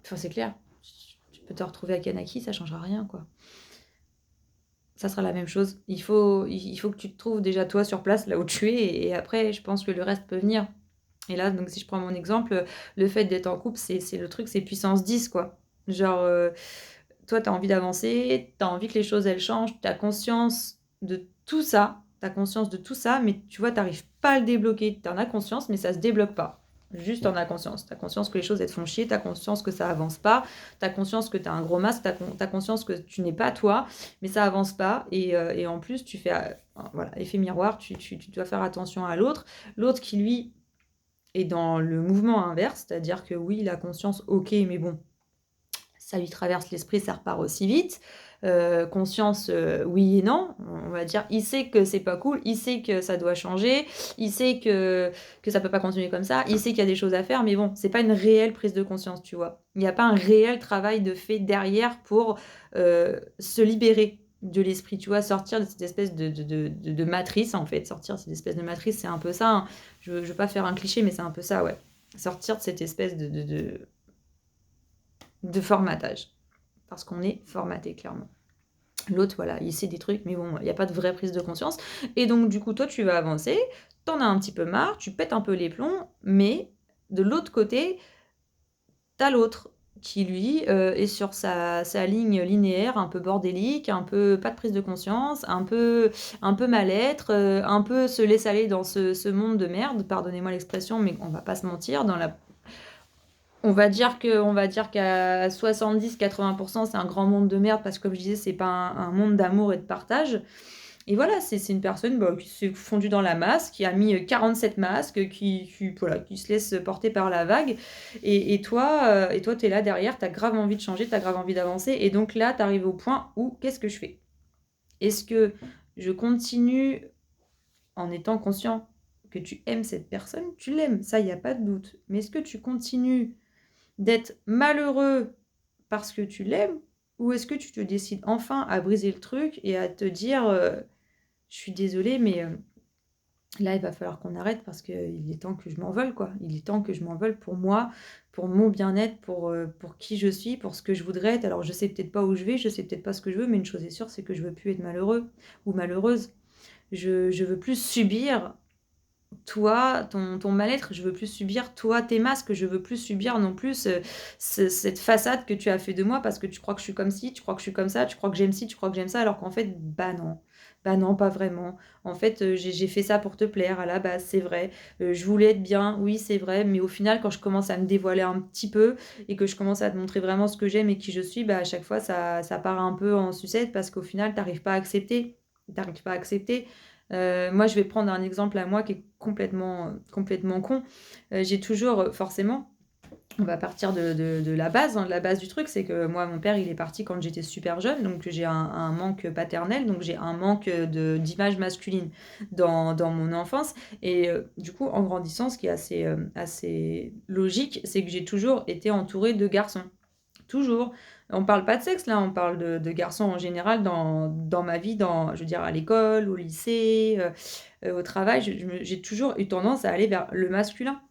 Enfin, c'est clair. Tu peux te retrouver à Kanaki, ça ne changera rien, quoi. Ça sera la même chose. Il faut que tu te trouves déjà toi sur place, là où tu es, et après, je pense que le reste peut venir. Et là, donc si je prends mon exemple, le fait d'être en couple, c'est le truc, c'est puissance 10, quoi. Genre, toi, tu as envie d'avancer, tu as envie que les choses, elles changent, tu as conscience de tout ça, mais tu vois, tu n'arrives pas à le débloquer. Tu en as conscience, mais ça se débloque pas. Juste t'en as conscience. T'as conscience que les choses elles te font chier, t'as conscience que ça avance pas, t'as conscience que t'as un gros masque, t'as conscience que tu n'es pas toi, mais ça avance pas. Et en plus, tu fais, voilà, effet miroir, tu dois faire attention à l'autre. L'autre qui, lui, est dans le mouvement inverse, c'est-à-dire que oui, il a conscience, ok, mais bon, ça lui traverse l'esprit, ça repart aussi vite. Conscience, oui et non, on va dire, il sait que c'est pas cool, il sait que ça doit changer, il sait que ça peut pas continuer comme ça, il sait qu'il y a des choses à faire, mais bon, c'est pas une réelle prise de conscience, tu vois. Il n'y a pas un réel travail de fait derrière pour se libérer de l'esprit, tu vois, sortir de cette espèce de matrice, en fait. Sortir de cette espèce de matrice, c'est un peu ça, hein. Je veux pas faire un cliché, mais c'est un peu ça, ouais. Sortir de cette espèce de formatage. Parce qu'on est formaté, clairement. L'autre, voilà, il sait des trucs, mais bon, il n'y a pas de vraie prise de conscience. Et donc, du coup, toi, tu vas avancer, t'en as un petit peu marre, tu pètes un peu les plombs, mais de l'autre côté, t'as l'autre qui, lui, est sur sa ligne linéaire, un peu bordélique, un peu pas de prise de conscience, un peu mal-être, un peu se laisse aller dans ce monde de merde, pardonnez-moi l'expression, mais on va pas se mentir, on va dire qu'à 70-80%, c'est un grand monde de merde parce que, comme je disais, c'est pas un monde d'amour et de partage. Et voilà, c'est une personne qui s'est fondue dans la masse, qui a mis 47 masques, voilà, qui se laisse porter par la vague. Et toi, tu es là derrière, tu as grave envie de changer, tu as grave envie d'avancer. Et donc là, tu arrives au point où, qu'est-ce que je fais? Est-ce que je continue en étant conscient que tu aimes cette personne? Tu l'aimes, ça, il n'y a pas de doute. Mais est-ce que tu continues d'être malheureux parce que tu l'aimes, ou est-ce que tu te décides enfin à briser le truc et à te dire je suis désolée, mais là il va falloir qu'on arrête parce qu'il est temps que je m'envole, quoi. Il est temps que je m'envole pour moi, pour mon bien-être, pour qui je suis, pour ce que je voudrais être. Alors je sais peut-être pas où je vais, je sais peut-être pas ce que je veux, mais une chose est sûre, c'est que je veux plus être malheureux ou malheureuse. Je veux plus subir toi, ton mal-être, je veux plus subir toi, tes masques, je veux plus subir non plus cette façade que tu as fait de moi parce que tu crois que je suis comme ci, tu crois que je suis comme ça, tu crois que j'aime ci, tu crois que j'aime ça, alors qu'en fait, bah non, pas vraiment. En fait, j'ai fait ça pour te plaire à la base, c'est vrai. Je voulais être bien, oui, c'est vrai, mais au final, quand je commence à me dévoiler un petit peu et que je commence à te montrer vraiment ce que j'aime et qui je suis, bah à chaque fois, ça part un peu en sucette parce qu'au final, t'arrives pas à accepter. T'arrives pas à accepter. Moi, je vais prendre un exemple à moi qui est complètement con. J'ai toujours, forcément, on va partir de la base, hein. De la base du truc, c'est que moi, mon père, il est parti quand j'étais super jeune, donc j'ai un manque paternel, donc j'ai un manque d'image masculine dans mon enfance. Et du coup, en grandissant, ce qui est assez logique, c'est que j'ai toujours été entourée de garçons. Toujours. On parle pas de sexe là, on parle de garçons en général dans ma vie, je veux dire à l'école, au lycée, au travail. J'ai toujours eu tendance à aller vers le masculin.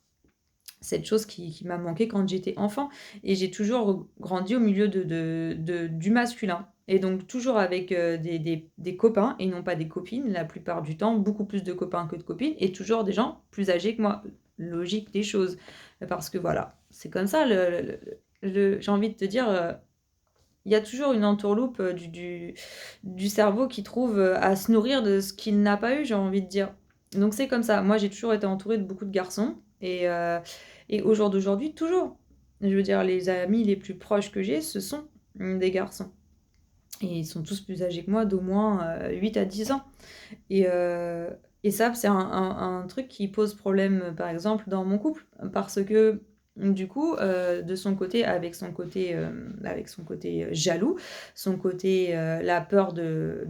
Cette chose qui m'a manqué quand j'étais enfant. Et j'ai toujours grandi au milieu du masculin. Et donc toujours avec des copains et non pas des copines, la plupart du temps, beaucoup plus de copains que de copines, et toujours des gens plus âgés que moi. Logique des choses. Parce que voilà, c'est comme ça, j'ai envie de te dire, il y a toujours une entourloupe du cerveau qui trouve à se nourrir de ce qu'il n'a pas eu, j'ai envie de dire. Donc c'est comme ça. Moi, j'ai toujours été entourée de beaucoup de garçons. Et au jour d'aujourd'hui, toujours. Je veux dire, les amis les plus proches que j'ai, ce sont des garçons. Et ils sont tous plus âgés que moi, d'au moins 8 à 10 ans. Et, euh, et ça, c'est un truc qui pose problème, par exemple, dans mon couple. Parce que, du coup, de son côté, avec son côté jaloux, son côté, la peur de,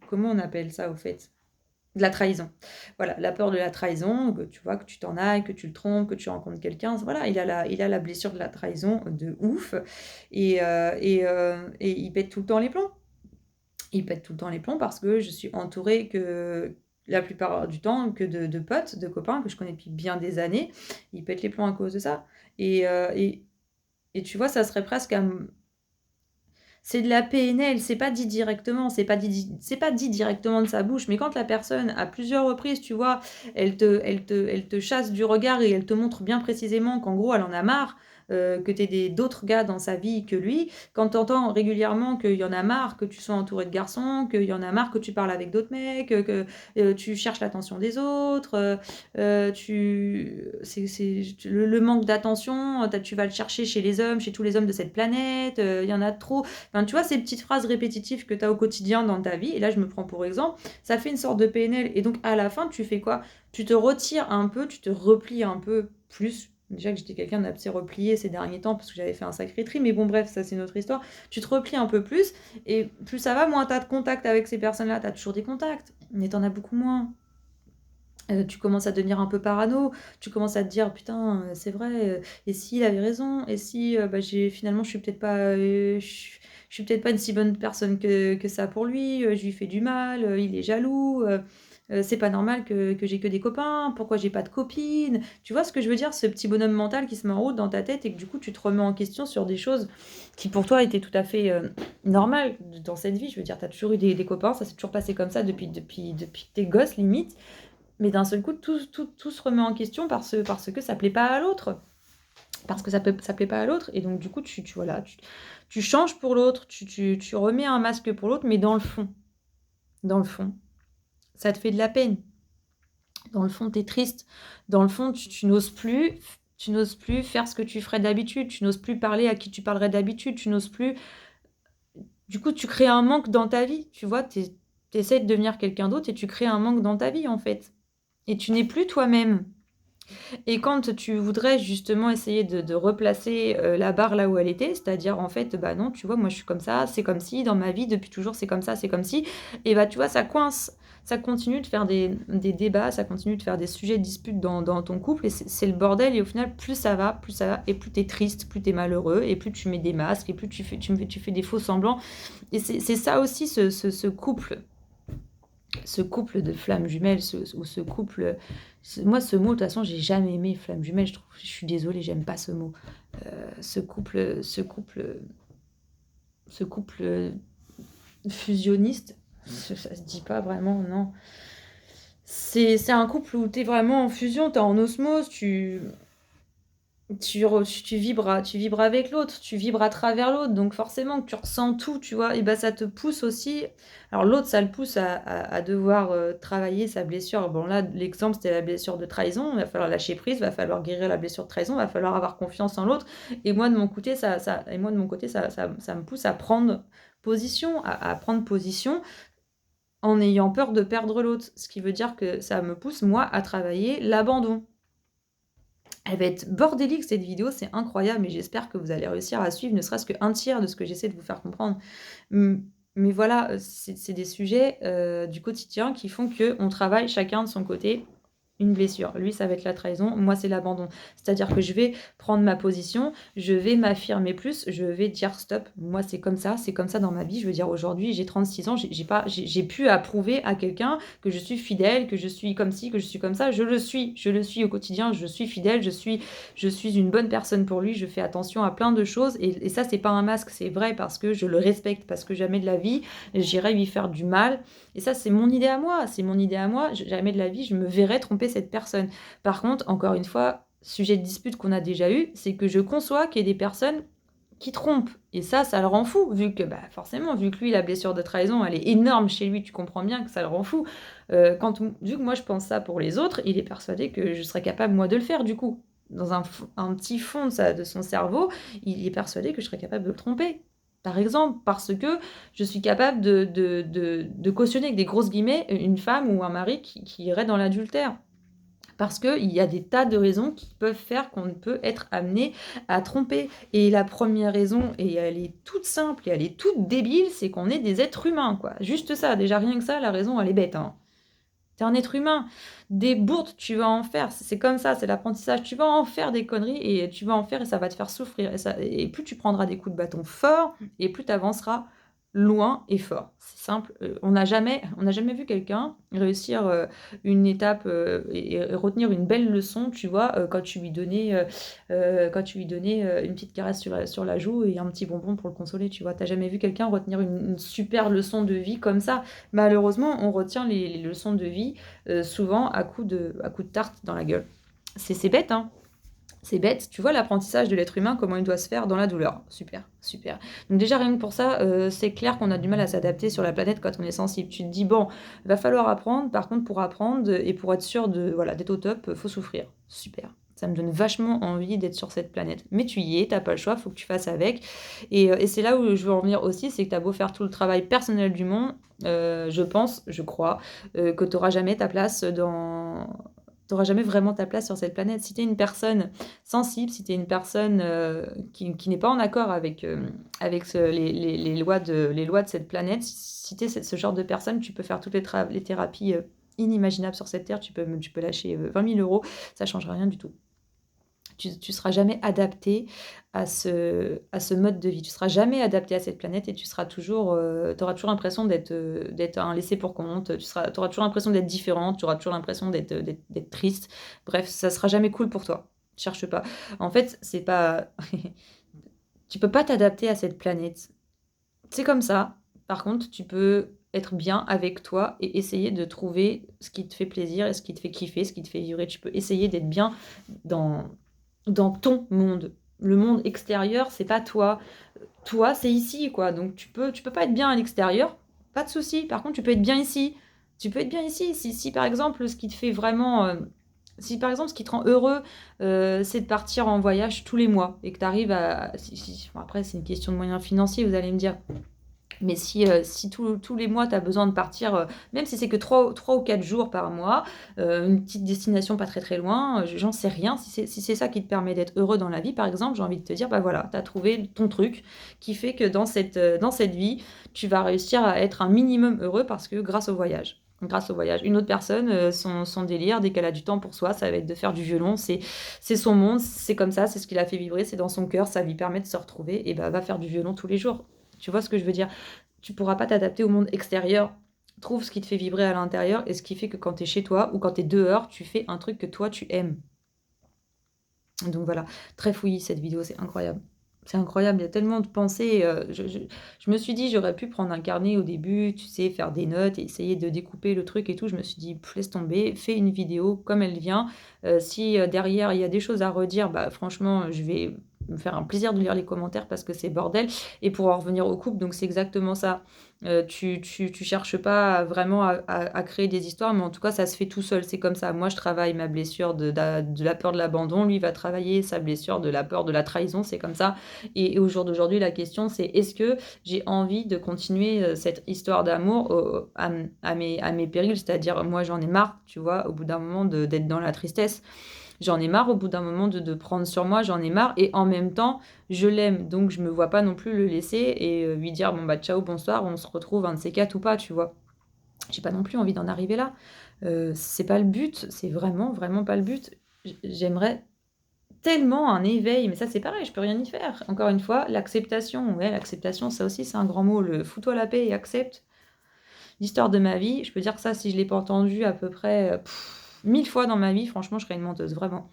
comment on appelle ça, au fait? De la trahison. Voilà, la peur de la trahison, que tu vois, que tu t'en ailles, que tu le trompes, que tu rencontres quelqu'un. Voilà, il a la blessure de la trahison de ouf. Et il pète tout le temps les plombs. Il pète tout le temps les plombs parce que je suis entourée que la plupart du temps que de potes, de copains que je connais depuis bien des années. Il pète les plombs à cause de ça. Et tu vois, ça serait presque c'est de la PNL, c'est pas dit directement, c'est pas dit directement de sa bouche, mais quand la personne, à plusieurs reprises, tu vois, elle te chasse du regard et elle te montre bien précisément qu'en gros, elle en a marre que tu aies d'autres gars dans sa vie que lui, quand tu entends régulièrement qu'il y en a marre que tu sois entouré de garçons, qu'il y en a marre que tu parles avec d'autres mecs, que tu cherches l'attention des autres, le manque d'attention, tu vas le chercher chez les hommes, chez tous les hommes de cette planète, il y en a trop. Enfin, tu vois, ces petites phrases répétitives que tu as au quotidien dans ta vie, et là je me prends pour exemple, ça fait une sorte de PNL. Et donc à la fin, tu fais quoi? Tu te retires un peu, tu te replies un peu plus. Déjà que j'étais quelqu'un d'assez replié ces derniers temps parce que j'avais fait un sacré tri, mais bon, bref, ça c'est une autre histoire. Tu te replies un peu plus, et plus ça va, moins tu as de contact avec ces personnes-là. Tu as toujours des contacts, mais tu en as beaucoup moins. Tu commences à devenir un peu parano, tu commences à te dire putain, c'est vrai, et s'il avait raison, et si bah, finalement je suis peut-être pas, je suis peut-être pas une si bonne personne que ça pour lui, je lui fais du mal, il est jaloux, c'est pas normal que j'ai que des copains, pourquoi j'ai pas de copines? Tu vois ce que je veux dire? Ce petit bonhomme mental qui se met en route dans ta tête et que du coup tu te remets en question sur des choses qui pour toi étaient tout à fait normales dans cette vie. Je veux dire, tu as toujours eu des copains, ça s'est toujours passé comme ça depuis que t'es gosse limite. Mais d'un seul coup, tout se remet en question parce que ça plaît pas à l'autre. Parce que ça plaît pas à l'autre. Et donc, du coup, voilà, tu changes pour l'autre, tu remets un masque pour l'autre, mais dans le fond, ça te fait de la peine. Dans le fond, tu es triste. Dans le fond, tu n'oses plus. Tu n'oses plus faire ce que tu ferais d'habitude. Tu n'oses plus parler à qui tu parlerais d'habitude. Tu n'oses plus. Du coup, tu crées un manque dans ta vie. Tu vois, tu essaies de devenir quelqu'un d'autre et tu crées un manque dans ta vie, en fait. Et tu n'es plus toi-même. Et quand tu voudrais justement essayer de replacer la barre là où elle était, c'est-à-dire en fait, bah non, tu vois, moi je suis comme ça, c'est comme si, dans ma vie, depuis toujours, c'est comme ça, c'est comme si, et bah tu vois, ça coince, ça continue de faire des débats, ça continue de faire des sujets de dispute dans ton couple, et c'est le bordel, et au final, plus ça va, et plus t'es triste, plus t'es malheureux, et plus tu mets des masques, et plus tu fais des faux semblants. Et c'est ça aussi, ce couple de flammes jumelles, ou ce couple... Moi, ce mot, de toute façon, j'ai jamais aimé flamme jumelle. Je suis désolée, j'aime pas ce mot. Ce couple fusionniste, ça se dit pas vraiment, non. C'est un couple où t'es vraiment en fusion, t'es en osmose, tu vibres avec l'autre, tu vibres à travers l'autre, donc forcément que tu ressens tout, tu vois, et bah ça te pousse aussi. Alors l'autre, ça le pousse à devoir travailler sa blessure. Bon là, l'exemple, c'était la blessure de trahison, il va falloir lâcher prise, il va falloir guérir la blessure de trahison, il va falloir avoir confiance en l'autre, et moi de mon côté, ça me pousse à prendre position, à prendre position en ayant peur de perdre l'autre, ce qui veut dire que ça me pousse, moi, à travailler l'abandon. Elle va être bordélique cette vidéo, c'est incroyable, mais j'espère que vous allez réussir à suivre ne serait-ce qu'un tiers de ce que j'essaie de vous faire comprendre. Mais voilà, c'est des sujets du quotidien qui font qu'on travaille chacun de son côté une blessure. Lui, ça va être la trahison, moi, c'est l'abandon. C'est-à-dire que je vais prendre ma position, je vais m'affirmer plus, je vais dire stop, moi, c'est comme ça dans ma vie. Je veux dire, aujourd'hui, j'ai 36 ans, j'ai pu approuver à quelqu'un que je suis fidèle, que je suis comme ci, que je suis comme ça. Je le suis au quotidien, je suis fidèle, je suis une bonne personne pour lui, je fais attention à plein de choses. Et ça, c'est pas un masque, c'est vrai parce que je le respecte, parce que jamais de la vie, j'irai lui faire du mal. Et ça, c'est mon idée à moi, jamais de la vie, je me verrais tromper cette personne. Par contre, encore une fois, sujet de dispute qu'on a déjà eu, c'est que je conçois qu'il y ait des personnes qui trompent. Et ça le rend fou, vu que, forcément, vu que lui, la blessure de trahison, elle est énorme chez lui, tu comprends bien que ça le rend fou. Vu que moi, je pense ça pour les autres, il est persuadé que je serais capable, moi, de le faire, du coup. Dans un petit fond de son cerveau, il est persuadé que je serais capable de le tromper. Par exemple, parce que je suis capable de cautionner avec des grosses guillemets une femme ou un mari qui irait dans l'adultère. Parce qu'il y a des tas de raisons qui peuvent faire qu'on ne peut être amené à tromper. Et la première raison, et elle est toute simple et elle est toute débile, c'est qu'on est des êtres humains, quoi. Juste ça, déjà rien que ça, la raison, elle est bête, hein. T'es un être humain. Des bourdes, tu vas en faire. C'est comme ça, c'est l'apprentissage. Tu vas en faire des conneries et tu vas en faire et ça va te faire souffrir. Et plus tu prendras des coups de bâton forts et plus tu avanceras loin et fort. C'est simple. On n'a jamais vu quelqu'un réussir une étape et retenir une belle leçon, tu vois, quand tu lui donnais une petite caresse sur la joue et un petit bonbon pour le consoler, tu vois. T'as jamais vu quelqu'un retenir une super leçon de vie comme ça. Malheureusement, on retient les leçons de vie souvent à coups de tarte dans la gueule. C'est bête, hein. C'est bête, tu vois l'apprentissage de l'être humain, comment il doit se faire dans la douleur. Super, super. Donc déjà rien que pour ça, c'est clair qu'on a du mal à s'adapter sur la planète quand on est sensible. Tu te dis: «Bon, il va falloir apprendre, par contre pour apprendre et pour être sûr de voilà, d'être au top, faut souffrir». Super. Ça me donne vachement envie d'être sur cette planète. Mais tu y es, tu pas le choix, faut que tu fasses avec et c'est là où je veux en venir aussi, c'est que tu as beau faire tout le travail personnel du monde, je pense, je crois, que tu auras jamais ta place dans tu auras jamais vraiment ta place sur cette planète. Si tu es une personne sensible, si tu es une personne, qui n'est pas en accord avec, avec les lois de cette planète, si tu es ce genre de personne, tu peux faire toutes les thérapies, inimaginables sur cette terre, tu peux lâcher, 20 000 €, ça ne changera rien du tout. Tu seras jamais adapté à ce mode de vie. Tu seras jamais adapté à cette planète et tu seras toujours, tu auras toujours l'impression d'être un laissé pour compte, tu auras toujours l'impression d'être différente, tu auras toujours l'impression d'être triste. Bref, ça sera jamais cool pour toi. Cherche pas. En fait, c'est pas tu peux pas t'adapter à cette planète. C'est comme ça. Par contre, tu peux être bien avec toi et essayer de trouver ce qui te fait plaisir et ce qui te fait kiffer, ce qui te fait vibrer. Tu peux essayer d'être bien dans ton monde. Le monde extérieur, c'est pas toi. Toi, c'est ici, quoi. Donc tu peux pas être bien à l'extérieur, pas de souci. Par contre, tu peux être bien ici. Tu peux être bien ici. Si par exemple, ce qui te fait vraiment, si par exemple, ce qui te rend heureux, c'est de partir en voyage tous les mois et que tu arrives à bon après c'est une question de moyens financiers, vous allez me dire. Mais si tous les mois, tu as besoin de partir, même si c'est que 3 ou 4 jours par mois, une petite destination pas très, très loin, j'en sais rien. Si c'est ça qui te permet d'être heureux dans la vie, par exemple, j'ai envie de te dire: «Bah, voilà, tu as trouvé ton truc qui fait que dans cette vie, tu vas réussir à être un minimum heureux parce que grâce au voyage». Grâce au voyage. Une autre personne, son délire, dès qu'elle a du temps pour soi, ça va être de faire du violon. C'est son monde, c'est comme ça, c'est ce qui la fait vibrer, c'est dans son cœur, ça lui permet de se retrouver et bah, va faire du violon tous les jours. Tu vois ce que je veux dire? Tu pourras pas t'adapter au monde extérieur. Trouve ce qui te fait vibrer à l'intérieur et ce qui fait que quand tu es chez toi ou quand tu es dehors, tu fais un truc que toi tu aimes. Donc voilà, très fouillis cette vidéo, c'est incroyable. C'est incroyable, il y a tellement de pensées. Je me suis dit, j'aurais pu prendre un carnet au début, tu sais, faire des notes et essayer de découper le truc et tout. Je me suis dit, laisse tomber, fais une vidéo comme elle vient. Si derrière il y a des choses à redire, bah franchement, je vais me faire un plaisir de lire les commentaires parce que c'est bordel. Et pour en revenir au couple, donc c'est exactement ça. Tu cherches pas vraiment à créer des histoires, mais en tout cas, ça se fait tout seul. C'est comme ça. Moi, je travaille ma blessure de la peur de l'abandon. Lui va travailler sa blessure de la peur de la trahison. C'est comme ça. Et au jour d'aujourd'hui, la question, c'est est-ce que j'ai envie de continuer cette histoire d'amour à mes périls? C'est-à-dire, moi, j'en ai marre, tu vois, au bout d'un moment, d'être dans la tristesse. J'en ai marre au bout d'un moment de prendre sur moi, j'en ai marre et en même temps, je l'aime. Donc je me vois pas non plus le laisser et lui dire: «Bon bah ciao, bonsoir, on se retrouve un de ces 4 ou pas», tu vois? J'ai pas non plus envie d'en arriver là. C'est pas le but, c'est vraiment, vraiment pas le but. J'aimerais tellement un éveil, mais ça c'est pareil, je peux rien y faire. Encore une fois, l'acceptation, ouais, l'acceptation, ça aussi c'est un grand mot, le fous-toi la paix et accepte. L'histoire de ma vie, je peux dire que ça, si je l'ai pas entendu à peu près, 1000 fois dans ma vie, franchement, je serais une menteuse, vraiment.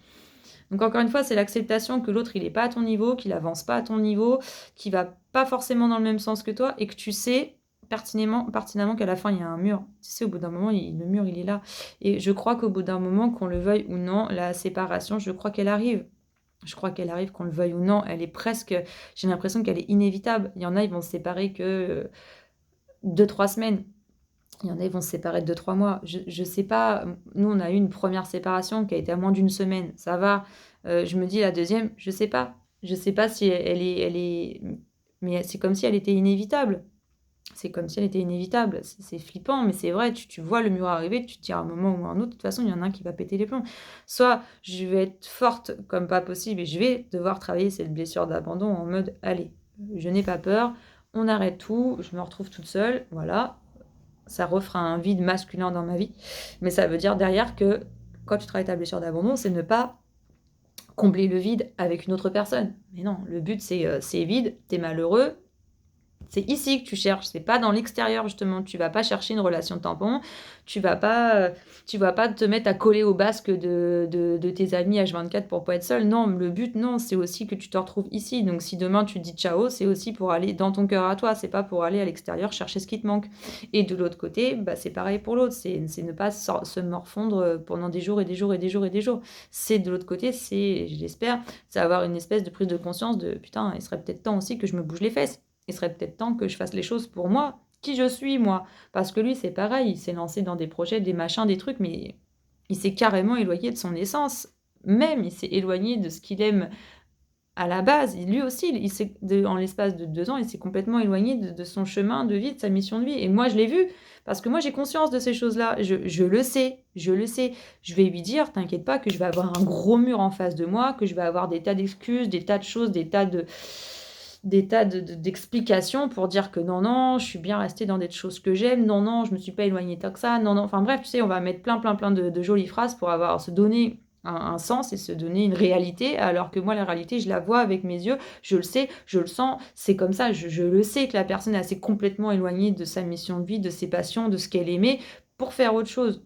Donc encore une fois, c'est l'acceptation que l'autre, il est pas à ton niveau, qu'il avance pas à ton niveau, qu'il va pas forcément dans le même sens que toi et que tu sais pertinemment qu'à la fin, il y a un mur. Tu sais, au bout d'un moment, le mur, il est là. Et je crois qu'au bout d'un moment, qu'on le veuille ou non, la séparation, je crois qu'elle arrive. Je crois qu'elle arrive, qu'on le veuille ou non. Elle est presque, j'ai l'impression qu'elle est inévitable. Il y en a, ils vont se séparer que 2-3 semaines. Il y en a, ils vont se séparer de 2-3 mois. Je sais pas, nous, on a eu une première séparation qui a été à moins d'une semaine, ça va. Je me dis la deuxième, je sais pas. Je sais pas si elle est mais c'est comme si elle était inévitable. C'est comme si elle était inévitable. C'est flippant, mais c'est vrai, tu vois le mur arriver, tu te dis à un moment ou à un autre, de toute façon, il y en a un qui va péter les plombs. Soit je vais être forte comme pas possible et je vais devoir travailler cette blessure d'abandon en mode: «Allez, je n'ai pas peur, on arrête tout, je me retrouve toute seule», voilà. Ça refera un vide masculin dans ma vie. Mais ça veut dire derrière que quand tu travailles ta blessure d'abandon, c'est ne pas combler le vide avec une autre personne. Mais non, le but c'est vide, t'es malheureux, C'est ici que tu cherches, c'est pas dans l'extérieur justement. Tu vas pas chercher une relation tampon, tu vas pas te mettre à coller au basque de tes amis H24 pour pas être seul. Non, le but, non, c'est aussi que tu te retrouves ici. Donc si demain tu dis ciao, c'est aussi pour aller dans ton cœur à toi, c'est pas pour aller à l'extérieur chercher ce qui te manque. Et de l'autre côté, bah, c'est pareil pour l'autre, c'est ne pas se morfondre pendant des jours et des jours et des jours et des jours. C'est de l'autre côté, c'est, je l'espère, c'est avoir une espèce de prise de conscience de putain, il serait peut-être temps aussi que je me bouge les fesses. Il serait peut-être temps que je fasse les choses pour moi, qui je suis moi. Parce que lui, c'est pareil, il s'est lancé dans des projets, des machins, des trucs, mais il s'est carrément éloigné de son essence. Même, il s'est éloigné de ce qu'il aime à la base. Lui aussi, en l'espace de 2 ans, il s'est complètement éloigné de son chemin de vie, de sa mission de vie. Et moi, je l'ai vu, parce que moi, j'ai conscience de ces choses-là. Je le sais, je le sais. Je vais lui dire, t'inquiète pas, que je vais avoir un gros mur en face de moi, que je vais avoir des tas d'excuses, des tas de choses, d'explications pour dire que non, non, je suis bien restée dans des choses que j'aime, non, non, je me suis pas éloignée tant que ça, non, non. Enfin bref, tu sais, on va mettre plein de jolies phrases pour se donner un sens et se donner une réalité, alors que moi, la réalité, je la vois avec mes yeux, je le sais, je le sens, c'est comme ça, je le sais que la personne elle s'est complètement éloignée de sa mission de vie, de ses passions, de ce qu'elle aimait, pour faire autre chose.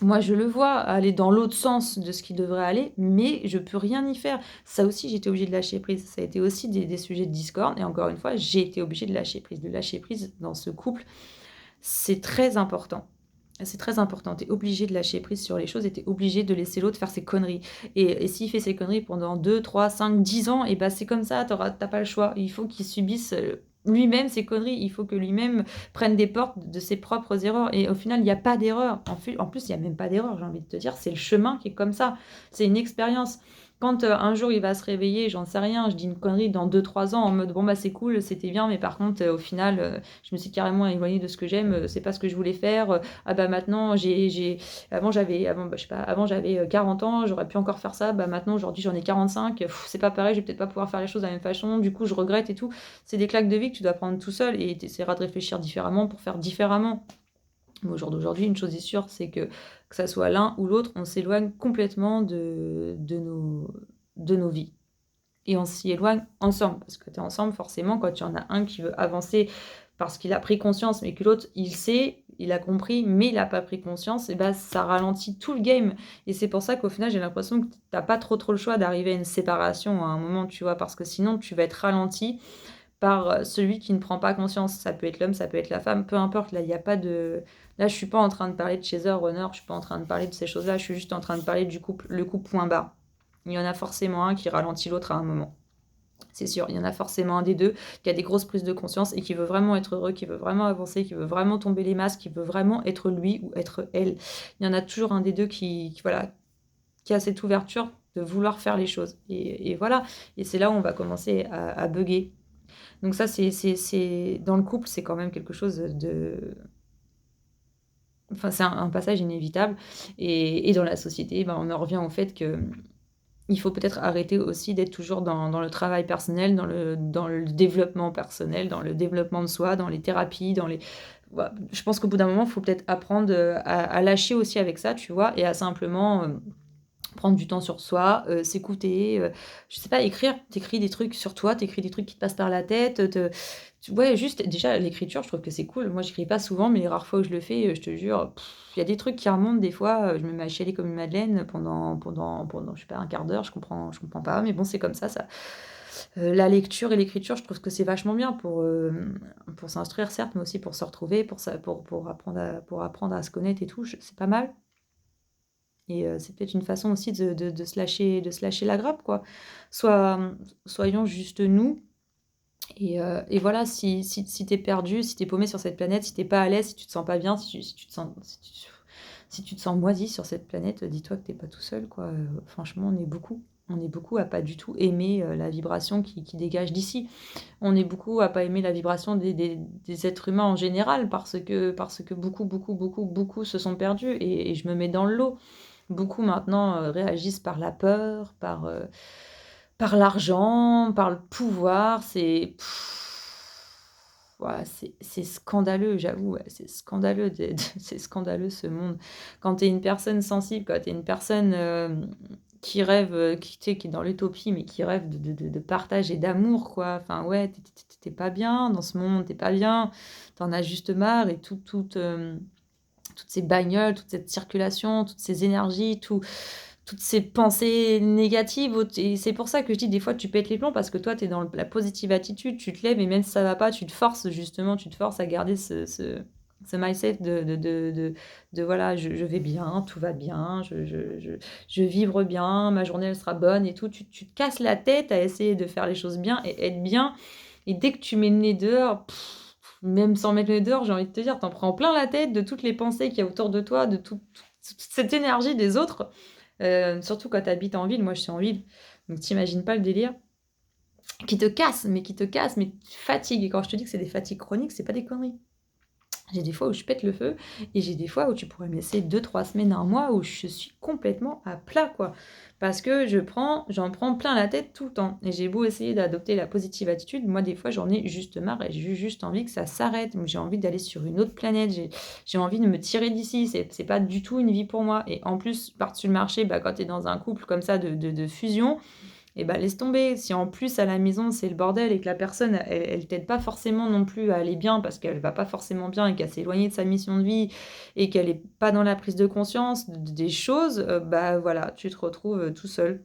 Moi, je le vois aller dans l'autre sens de ce qui devrait aller, mais je peux rien y faire. Ça aussi, j'étais obligée de lâcher prise. Ça a été aussi des sujets de discorde, et encore une fois, j'ai été obligée de lâcher prise. De lâcher prise dans ce couple, c'est très important. C'est très important. Tu es obligé de lâcher prise sur les choses et tu es obligé de laisser l'autre faire ses conneries. Et s'il fait ses conneries pendant 2, 3, 5, 10 ans, et ben c'est comme ça, t'as pas le choix. Il faut qu'il subisse lui-même ses conneries. Il faut que lui-même prenne des portes de ses propres erreurs. Et au final, il n'y a pas d'erreur. En plus, il n'y a même pas d'erreur, j'ai envie de te dire. C'est le chemin qui est comme ça. C'est une expérience. Quand un jour il va se réveiller, j'en sais rien, je dis une connerie dans 2, 3 ans en mode bon bah c'est cool, c'était bien, mais par contre au final je me suis carrément éloignée de ce que j'aime, c'est pas ce que je voulais faire. Ah bah maintenant avant j'avais 40 ans, j'aurais pu encore faire ça, bah maintenant aujourd'hui j'en ai 45, c'est pas pareil, je vais peut-être pas pouvoir faire les choses de la même façon, du coup je regrette et tout. C'est des claques de vie que tu dois prendre tout seul et tu essaieras de réfléchir différemment pour faire différemment. Mais au jour d'aujourd'hui, une chose est sûre, c'est que ça soit l'un ou l'autre, on s'éloigne complètement de nos vies. Et on s'y éloigne ensemble, parce que tu es ensemble, forcément, quand il y en a un qui veut avancer parce qu'il a pris conscience, mais que l'autre, il sait, il a compris, mais il n'a pas pris conscience, et bah ça ralentit tout le game. Et c'est pour ça qu'au final, j'ai l'impression que tu n'as pas trop le choix d'arriver à une séparation à un moment, tu vois, parce que sinon, tu vas être ralenti par celui qui ne prend pas conscience. Ça peut être l'homme, ça peut être la femme, peu importe. Là, il n'y a pas de... Là, je suis pas en train de parler de chaser, runner, je suis pas en train de parler de ces choses-là, je suis juste en train de parler du couple, le couple point barre. Il y en a forcément un qui ralentit l'autre à un moment. C'est sûr, il y en a forcément un des deux qui a des grosses prises de conscience et qui veut vraiment être heureux, qui veut vraiment avancer, qui veut vraiment tomber les masques, qui veut vraiment être lui ou être elle. Il y en a toujours un des deux voilà, qui a cette ouverture de vouloir faire les choses. Et voilà, et c'est là où on va commencer à bugger. Donc ça, dans le couple, c'est quand même quelque chose de... Enfin, c'est un passage inévitable. Et dans la société, ben, on en revient au fait que il faut peut-être arrêter aussi d'être toujours dans le travail personnel, dans le développement personnel, dans le développement de soi, dans les thérapies, Voilà. Je pense qu'au bout d'un moment, il faut peut-être apprendre à lâcher aussi avec ça, tu vois, et à simplement prendre du temps sur soi, s'écouter, je sais pas, écrire. T'écris des trucs sur toi, t'écris des trucs qui te passent par la tête, ouais, juste déjà l'écriture, je trouve que c'est cool. Moi, j'écris pas souvent, mais les rares fois où je le fais, je te jure, il y a des trucs qui remontent des fois, je me mets à chialer comme une madeleine pendant je sais pas, un quart d'heure, je comprends pas, mais bon, c'est comme ça. La lecture et l'écriture, je trouve que c'est vachement bien pour s'instruire, certes, mais aussi pour se retrouver, pour apprendre à se connaître et tout, c'est pas mal. Et c'est peut-être une façon aussi de se lâcher la grappe, quoi. Soyons juste nous. Et voilà, si t'es perdu, si t'es paumé sur cette planète, si t'es pas à l'aise, si tu te sens pas bien, si tu te sens moisi sur cette planète, dis-toi que t'es pas tout seul, quoi. Franchement, on est beaucoup. On est beaucoup à pas du tout aimer la vibration qui dégage d'ici. On est beaucoup à pas aimer la vibration des êtres humains en général parce que beaucoup se sont perdus et je me mets dans le lot. Beaucoup maintenant réagissent par la peur, par l'argent, par le pouvoir. ouah, c'est scandaleux, j'avoue, ouais, c'est scandaleux c'est scandaleux ce monde. Quand tu es une personne sensible, quand tu es une personne, qui rêve, qui tu sais, qui est dans l'utopie, mais qui rêve de partage et d'amour, quoi. Enfin, ouais, tu es pas bien dans ce monde, tu es pas bien, tu en as juste marre et toutes ces bagnoles, toute cette circulation, toutes ces énergies, toutes ces pensées négatives. Et c'est pour ça que je dis des fois tu pètes les plombs parce que toi tu es dans la positive attitude, tu te lèves et même si ça va pas, tu te forces justement, tu te forces à garder ce mindset de voilà, je vais bien, tout va bien, je vibre bien, ma journée elle sera bonne et tout. Tu te casses la tête à essayer de faire les choses bien et être bien. Et dès que tu mets le nez dehors, même sans mettre le nez dehors, j'ai envie de te dire, t'en prends plein la tête de toutes les pensées qu'il y a autour de toi, de toute cette énergie des autres. Surtout quand tu habites en ville, moi je suis en ville, donc t'imagines pas le délire. Qui te casse, mais tu fatigues. Et quand je te dis que c'est des fatigues chroniques, c'est pas des conneries. J'ai des fois où je pète le feu et j'ai des fois où tu pourrais me laisser 2, 3 semaines, un mois où je suis complètement à plat, quoi. Parce que j'en prends plein la tête tout le temps. Et j'ai beau essayer d'adopter la positive attitude, moi des fois j'en ai juste marre et j'ai juste envie que ça s'arrête. J'ai envie d'aller sur une autre planète, j'ai envie de me tirer d'ici. C'est pas du tout une vie pour moi. Et en plus, par-dessus le marché, bah, quand tu es dans un couple comme ça de fusion, et bah, laisse tomber. Si en plus à la maison c'est le bordel et que la personne elle t'aide pas forcément non plus à aller bien parce qu'elle va pas forcément bien et qu'elle s'est éloignée de sa mission de vie et qu'elle est pas dans la prise de conscience des choses, bah voilà, tu te retrouves tout seul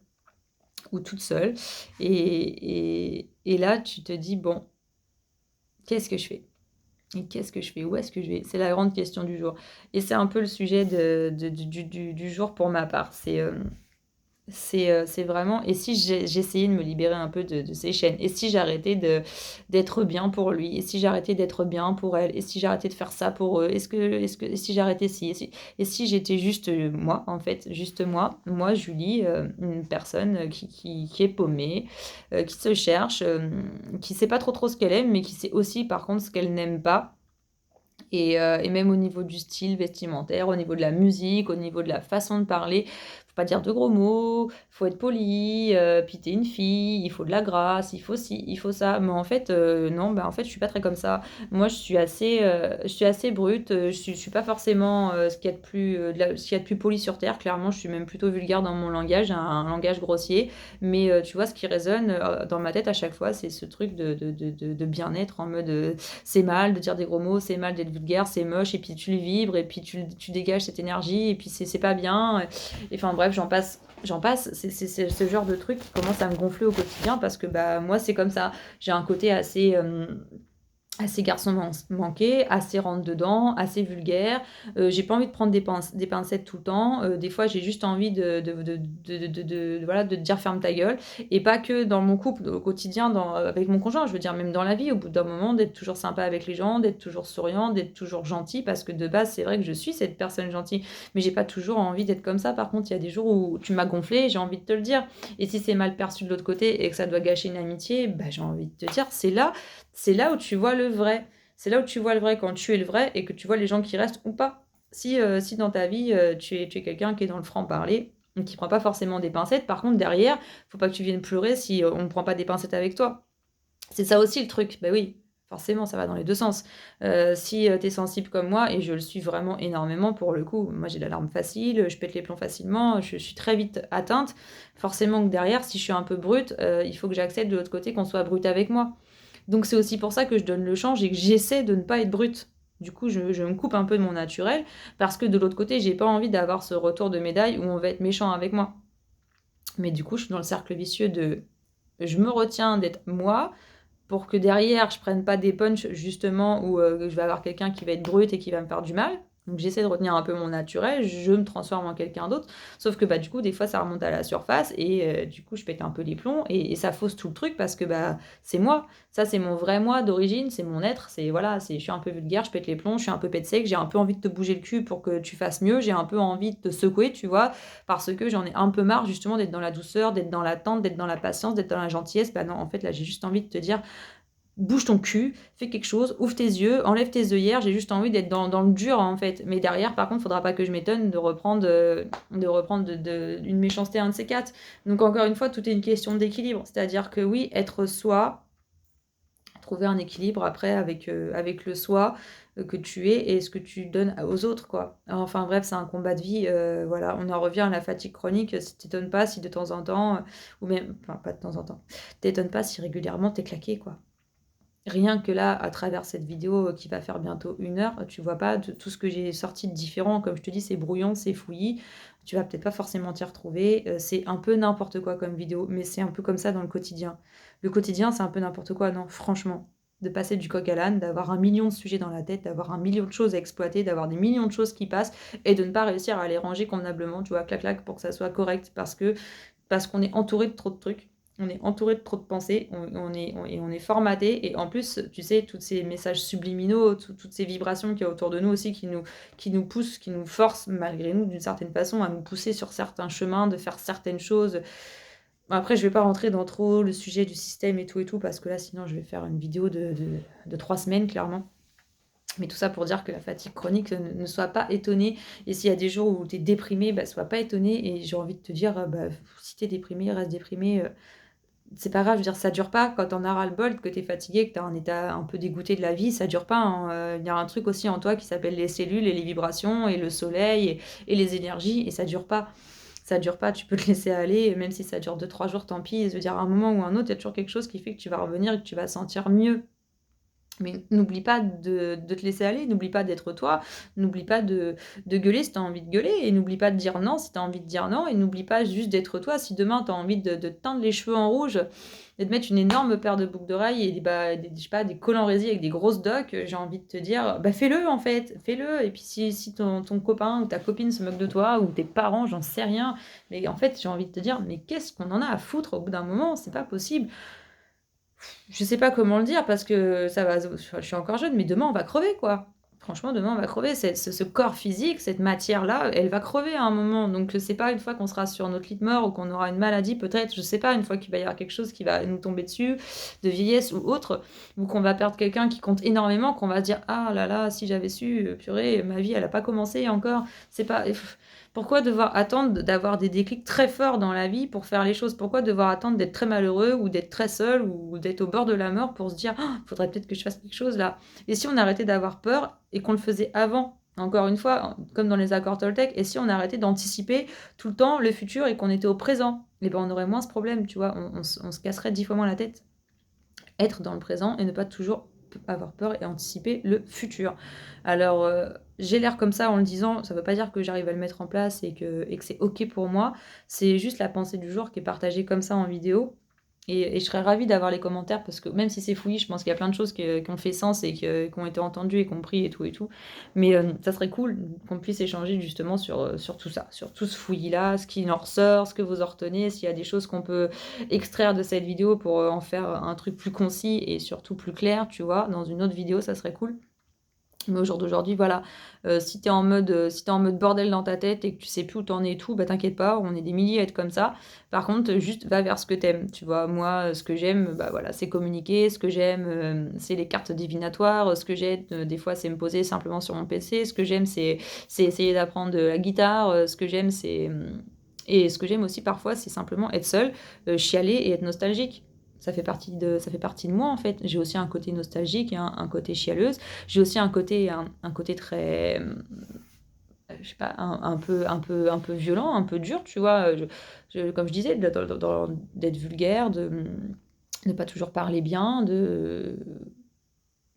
ou toute seule. Et là tu te dis bon, qu'est-ce que je fais? Et qu'est-ce que je fais? Où est-ce que je vais? C'est la grande question du jour. Et c'est un peu le sujet du jour pour ma part. C'est vraiment et si j'essayais de me libérer un peu de ces chaînes? Et si j'arrêtais d'être bien pour lui? Et si j'arrêtais d'être bien pour elle? Et si j'arrêtais de faire ça pour eux? Est-ce que et si j'arrêtais ci? Et si j'étais juste, moi, en fait, juste moi Julie, une personne, qui est paumée, qui se cherche, qui sait pas trop ce qu'elle aime, mais qui sait aussi par contre ce qu'elle n'aime pas et même au niveau du style vestimentaire, au niveau de la musique, au niveau de la façon de parler. Faut pas dire de gros mots, faut être poli, puis tu une fille, il faut de la grâce, il faut ci, il faut ça. Mais en fait, non, bah, en fait, je suis pas très comme ça. Moi, je suis assez brute, je suis pas forcément, ce qu'il y a de plus, ce qu'il y a de plus poli sur terre. Clairement, je suis même plutôt vulgaire dans mon langage, un langage grossier. Mais, tu vois, ce qui résonne, dans ma tête à chaque fois, c'est ce truc de bien-être en mode, c'est mal de dire des gros mots, c'est mal d'être vulgaire, c'est moche, et puis tu le vibres, et puis tu dégages cette énergie, et puis c'est pas bien. Et enfin bref, j'en passe. C'est ce genre de truc qui commence à me gonfler au quotidien parce que bah moi c'est comme ça. J'ai un côté assez garçon manqué, assez rentre dedans, assez vulgaire. J'ai pas envie de prendre des pincettes tout le temps. Des fois, j'ai juste envie voilà, de te dire ferme ta gueule. Et pas que dans mon couple, au quotidien, avec mon conjoint. Je veux dire, même dans la vie, au bout d'un moment, d'être toujours sympa avec les gens, d'être toujours souriant, d'être toujours gentil. Parce que de base, c'est vrai que je suis cette personne gentille. Mais j'ai pas toujours envie d'être comme ça. Par contre, il y a des jours où tu m'as gonflé, j'ai envie de te le dire. Et si c'est mal perçu de l'autre côté et que ça doit gâcher une amitié, bah, j'ai envie de te dire, c'est là où tu vois le vrai. C'est là où tu vois le vrai quand tu es le vrai et que tu vois les gens qui restent ou pas. Si dans ta vie, tu es quelqu'un qui est dans le franc-parler, qui prend pas forcément des pincettes, par contre, derrière, faut pas que tu viennes pleurer si on ne prend pas des pincettes avec toi. C'est ça aussi le truc. Bah oui, forcément, ça va dans les deux sens. Si tu es sensible comme moi, et je le suis vraiment énormément pour le coup, moi j'ai l'alarme facile, je pète les plombs facilement, je suis très vite atteinte. Forcément que derrière, si je suis un peu brute, il faut que j'accepte de l'autre côté qu'on soit brute avec moi. Donc c'est aussi pour ça que je donne le change et que j'essaie de ne pas être brute. Du coup, je me coupe un peu de mon naturel parce que de l'autre côté, j'ai pas envie d'avoir ce retour de médaille où on va être méchant avec moi. Mais du coup, je suis dans le cercle vicieux de je me retiens d'être moi pour que derrière, je prenne pas des punchs justement où je vais avoir quelqu'un qui va être brut et qui va me faire du mal. Donc j'essaie de retenir un peu mon naturel, je me transforme en quelqu'un d'autre. Sauf que bah, du coup, des fois, ça remonte à la surface et du coup, je pète un peu les plombs et ça fausse tout le truc parce que bah, c'est moi. Ça, c'est mon vrai moi d'origine, c'est mon être. Voilà, je suis un peu vulgaire, je pète les plombs, je suis un peu pète sec, j'ai un peu envie de te bouger le cul pour que tu fasses mieux, j'ai un peu envie de te secouer, tu vois, parce que j'en ai un peu marre justement d'être dans la douceur, d'être dans l'attente, d'être dans la patience, d'être dans la gentillesse. Bah non, en fait, là, j'ai juste envie de te dire bouge ton cul, fais quelque chose, ouvre tes yeux, enlève tes œillères, j'ai juste envie d'être dans le dur en fait. Mais derrière, par contre, faudra pas que je m'étonne de reprendre une méchanceté à un de ces quatre. Donc encore une fois, tout est une question d'équilibre. C'est-à-dire que oui, être trouver un équilibre après avec le soi que tu es et ce que tu donnes aux autres, quoi. Enfin bref, c'est un combat de vie, voilà. On en revient à la fatigue chronique, si t'étonnes pas si de temps en temps, ou même, enfin pas de temps en temps, t'étonnes pas si régulièrement t'es claqué, quoi. Rien que là, à travers cette vidéo qui va faire bientôt 1 heure, tu vois pas tout ce que j'ai sorti de différent. Comme je te dis, c'est brouillon, c'est fouillis. Tu vas peut-être pas forcément t'y retrouver. C'est un peu n'importe quoi comme vidéo, mais c'est un peu comme ça dans le quotidien. Le quotidien, c'est un peu n'importe quoi, non, franchement. De passer du coq à l'âne, d'avoir 1 million de sujets dans la tête, d'avoir 1 million de choses à exploiter, d'avoir des millions de choses qui passent et de ne pas réussir à les ranger convenablement, tu vois, clac clac, pour que ça soit correct parce qu'on est entouré de trop de trucs. On est entouré de trop de pensées, on est formaté, et en plus, tu sais, tous ces messages subliminaux, toutes ces vibrations qu'il y a autour de nous aussi, qui nous poussent, qui nous forcent, malgré nous, d'une certaine façon, à nous pousser sur certains chemins, de faire certaines choses. Après, je vais pas rentrer dans trop le sujet du système et tout, parce que là, sinon, je vais faire une vidéo de 3 semaines, clairement. Mais tout ça pour dire que la fatigue chronique, ne sois pas étonné. Et s'il y a des jours où tu es déprimé, bah, sois pas étonné. Et j'ai envie de te dire, bah, si tu es déprimé, reste déprimé. C'est pas grave, je veux dire, ça dure pas quand t'en as ras-le-bol, que t'es fatigué, que t'as un état un peu dégoûté de la vie, ça dure pas, hein. Il y a un truc aussi en toi qui s'appelle les cellules et les vibrations et le soleil et les énergies, et ça dure pas. Ça dure pas, tu peux te laisser aller, même si ça dure 2, 3 jours, tant pis. Je veux dire, à un moment ou à un autre, il y a toujours quelque chose qui fait que tu vas revenir et que tu vas te sentir mieux. Mais n'oublie pas de te laisser aller, n'oublie pas d'être toi, n'oublie pas de gueuler si tu as envie de gueuler, et n'oublie pas de dire non si tu as envie de dire non, et n'oublie pas juste d'être toi. Si demain tu as envie de te teindre les cheveux en rouge et de mettre une énorme paire de boucles d'oreilles et je sais pas, des collants résille avec des grosses docks, j'ai envie de te dire, bah fais-le en fait, fais-le. Et puis si ton copain ou ta copine se moque de toi, ou tes parents, j'en sais rien, mais en fait j'ai envie de te dire, mais qu'est-ce qu'on en a à foutre au bout d'un moment, c'est pas possible. Je sais pas comment le dire parce que ça va, je suis encore jeune, mais demain on va crever, quoi. Franchement, demain on va crever. Ce corps physique, cette matière-là, elle va crever à un moment. Donc c'est pas une fois qu'on sera sur notre lit de mort ou qu'on aura une maladie, peut-être, je sais pas, une fois qu'il va y avoir quelque chose qui va nous tomber dessus, de vieillesse ou autre, ou qu'on va perdre quelqu'un qui compte énormément, qu'on va se dire, ah là là, si j'avais su, purée, ma vie elle a pas commencé encore. C'est pas. Pourquoi devoir attendre d'avoir des déclics très forts dans la vie pour faire les choses? Pourquoi devoir attendre d'être très malheureux ou d'être très seul ou d'être au bord de la mort pour se dire, «Ah, faudrait peut-être que je fasse quelque chose là?» Et si on arrêtait d'avoir peur et qu'on le faisait avant? Encore une fois, comme dans les accords Toltec, et si on arrêtait d'anticiper tout le temps le futur et qu'on était au présent? Eh ben, on aurait moins ce problème, tu vois, on se casserait 10 fois moins la tête. Être dans le présent et ne pas toujours avoir peur et anticiper le futur. Alors, j'ai l'air comme ça en le disant, ça veut pas dire que j'arrive à le mettre en place et que c'est OK pour moi. C'est juste la pensée du jour qui est partagée comme ça en vidéo, et je serais ravie d'avoir les commentaires, parce que même si c'est fouillis, je pense qu'il y a plein de choses qui ont fait sens et qui ont été entendues et compris et tout et tout. Mais ça serait cool qu'on puisse échanger justement sur tout ça, sur tout ce fouillis-là, ce qui en ressort, ce que vous en retenez, s'il y a des choses qu'on peut extraire de cette vidéo pour en faire un truc plus concis et surtout plus clair, tu vois. Dans une autre vidéo, ça serait cool. Mais au jour d'aujourd'hui, voilà, si t'es en mode bordel dans ta tête et que tu sais plus où t'en es et tout, bah t'inquiète pas, on est des milliers à être comme ça. Par contre, juste va vers ce que t'aimes, tu vois. Moi, ce que j'aime, bah voilà, c'est communiquer. Ce que j'aime, c'est les cartes divinatoires. Ce que j'aime, des fois, c'est me poser simplement sur mon PC. Ce que j'aime, c'est essayer d'apprendre la guitare. Ce que j'aime, et ce que j'aime aussi parfois, c'est simplement être seule, chialer et être nostalgique. Ça fait partie de moi, en fait. J'ai aussi un côté nostalgique et un côté chialeuse. J'ai aussi un côté très, je sais pas, un peu violent, un peu dur, tu vois. Comme je disais, d'être vulgaire, de ne pas toujours parler bien,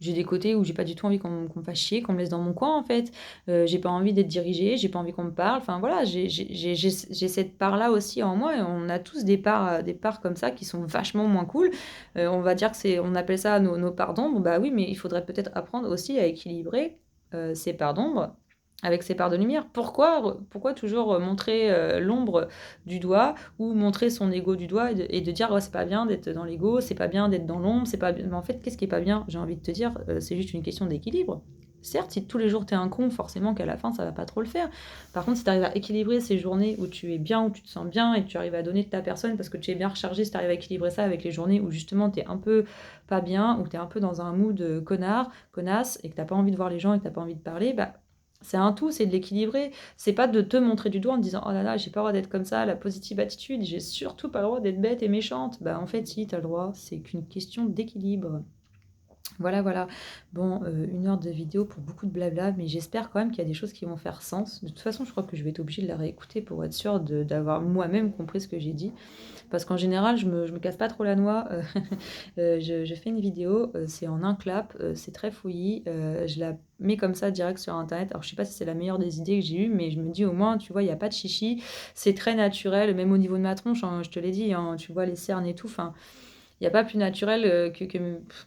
j'ai des côtés où j'ai pas du tout envie qu'on me fasse chier, qu'on me laisse dans mon coin, en fait. J'ai pas envie d'être dirigée, j'ai pas envie qu'on me parle. Enfin voilà, j'ai cette part-là aussi en moi, et on a tous des parts comme ça qui sont vachement moins cool. On va dire on appelle ça nos parts d'ombre. Bah oui, mais il faudrait peut-être apprendre aussi à équilibrer ces parts d'ombre avec ses parts de lumière. Pourquoi toujours montrer l'ombre du doigt, ou montrer son ego du doigt, et de dire, ouais, c'est pas bien d'être dans l'ego, c'est pas bien d'être dans l'ombre, c'est pas bien. Mais en fait, qu'est-ce qui est pas bien? J'ai envie de te dire, c'est juste une question d'équilibre. Certes, si tous les jours t'es un con, forcément qu'à la fin ça va pas trop le faire. Par contre, si tu arrives à équilibrer ces journées où tu es bien, où tu te sens bien et que tu arrives à donner de ta personne parce que tu es bien rechargé, si tu arrives à équilibrer ça avec les journées où justement t'es un peu pas bien, ou t'es un peu dans un mood connasse, et que t'as pas envie de voir les gens et que t'as pas envie de parler, bah c'est un tout, c'est de l'équilibrer. C'est pas de te montrer du doigt en te disant, oh là là, j'ai pas le droit d'être comme ça, la positive attitude, j'ai surtout pas le droit d'être bête et méchante. Bah en fait, si, t'as le droit, c'est qu'une question d'équilibre. Voilà, voilà. Bon, 1 heure de vidéo pour beaucoup de blabla, mais j'espère quand même qu'il y a des choses qui vont faire sens. De toute façon, je crois que je vais être obligée de la réécouter pour être sûre d'avoir moi-même compris ce que j'ai dit. Parce qu'en général, je me casse pas trop la noix. Je fais une vidéo, c'est en un clap, c'est très fouillis. Je la mets comme ça direct sur internet. Alors je sais pas si c'est la meilleure des idées que j'ai eues, mais je me dis au moins, tu vois, il y a pas de chichi. C'est très naturel, même au niveau de ma tronche, hein, je te l'ai dit, hein, tu vois les cernes et tout. Enfin, il y a pas plus naturel, que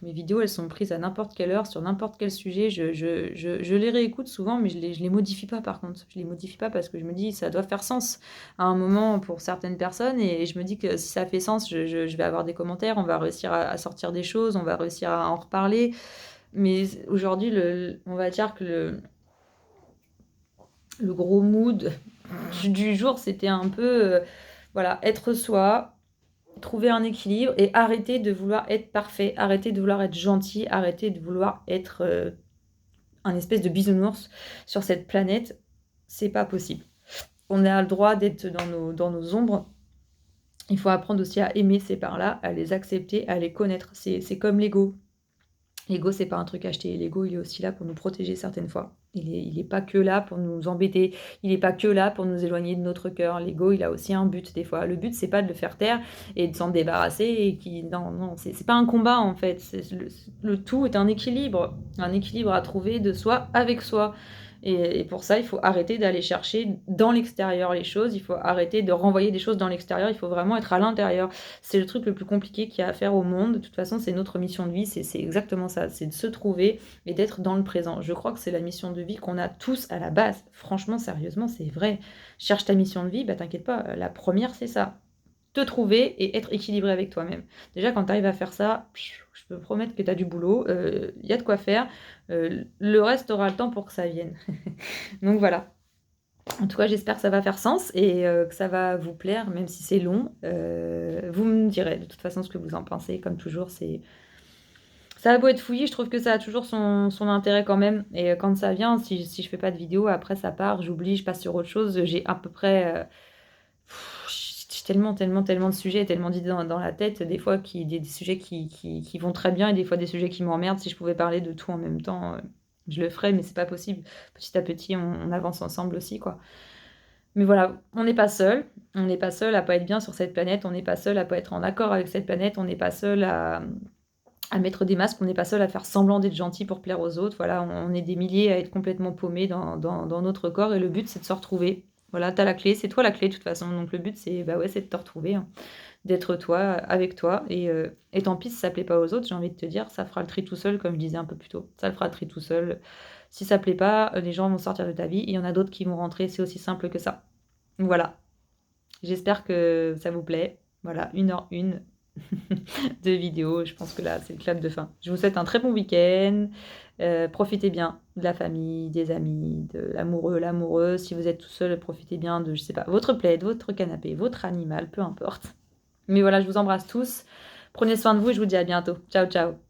mes vidéos, elles sont prises à n'importe quelle heure, sur n'importe quel sujet. Je les réécoute souvent, mais je les modifie pas par contre. Je les modifie pas parce que je me dis: «Ça doit faire sens à un moment pour certaines personnes» et je me dis que si ça fait sens, je vais avoir des commentaires, on va réussir à sortir des choses, on va réussir à en reparler. Mais aujourd'hui, on va dire que le gros mood du jour, c'était un peu, voilà, être soi, trouver un équilibre et arrêter de vouloir être parfait, arrêter de vouloir être gentil, arrêter de vouloir être, un espèce de bisounours sur cette planète. C'est pas possible. On a le droit d'être dans nos ombres. Il faut apprendre aussi à aimer ces parts-là, à les accepter, à les connaître. C'est comme l'ego. L'ego, c'est pas un truc acheté. L'ego, il est aussi là pour nous protéger certaines fois. Il est pas que là pour nous embêter. Il est pas que là pour nous éloigner de notre cœur. L'ego, il a aussi un but des fois. Le but, c'est pas de le faire taire et de s'en débarrasser non, non, c'est pas un combat en fait. Le tout est un équilibre à trouver de soi avec soi. Et pour ça, il faut arrêter d'aller chercher dans l'extérieur les choses. Il faut arrêter de renvoyer des choses dans l'extérieur. Il faut vraiment être à l'intérieur. C'est le truc le plus compliqué qu'il y a à faire au monde. De toute façon, c'est notre mission de vie, c'est exactement ça. C'est de se trouver et d'être dans le présent. Je crois que c'est la mission de vie qu'on a tous à la base. Franchement, sérieusement, c'est vrai. Cherche ta mission de vie, bah t'inquiète pas, la première, c'est ça. Te trouver et être équilibré avec toi-même. Déjà, quand tu arrives à faire ça, je peux promettre que tu as du boulot, il y a de quoi faire. Le reste, aura le temps pour que ça vienne. Donc voilà. En tout cas, j'espère que ça va faire sens et que ça va vous plaire, même si c'est long. Vous me direz de toute façon ce que vous en pensez. Comme toujours, ça a beau être fouillis, je trouve que ça a toujours son intérêt quand même. Et quand ça vient, si je fais pas de vidéo, après ça part, j'oublie, je passe sur autre chose. J'ai à peu près j'ai tellement, tellement, tellement de sujets et tellement d'idées dans la tête, des fois des sujets qui vont très bien et des fois des sujets qui m'emmerdent. Si je pouvais parler de tout en même temps, je le ferais, mais c'est pas possible. Petit à petit, on avance ensemble aussi, quoi. Mais voilà, on n'est pas seul. On n'est pas seul à pas être bien sur cette planète. On n'est pas seul à pas être en accord avec cette planète. On n'est pas seul à mettre des masques. On n'est pas seul à faire semblant d'être gentil pour plaire aux autres. Voilà, on est des milliers à être complètement paumés dans notre corps et le but, c'est de se retrouver. Voilà, tu as la clé, c'est toi la clé de toute façon. Donc le but, c'est bah ouais, c'est de te retrouver, hein, d'être toi, avec toi et tant pis si ça plaît pas aux autres, j'ai envie de te dire, ça fera le tri tout seul comme je disais un peu plus tôt. Ça le fera le tri tout seul. Si ça plaît pas, les gens vont sortir de ta vie et il y en a d'autres qui vont rentrer, c'est aussi simple que ça. Voilà, j'espère que ça vous plaît. Voilà, 1 h 1 de vidéo. Je pense que là, c'est le clap de fin. Je vous souhaite un très bon week-end. Profitez bien de la famille, des amis, de l'amoureux, l'amoureuse. Si vous êtes tout seul, profitez bien de, je sais pas, votre plaid, votre canapé, votre animal, peu importe. Mais voilà, je vous embrasse tous. Prenez soin de vous et je vous dis à bientôt. Ciao, ciao.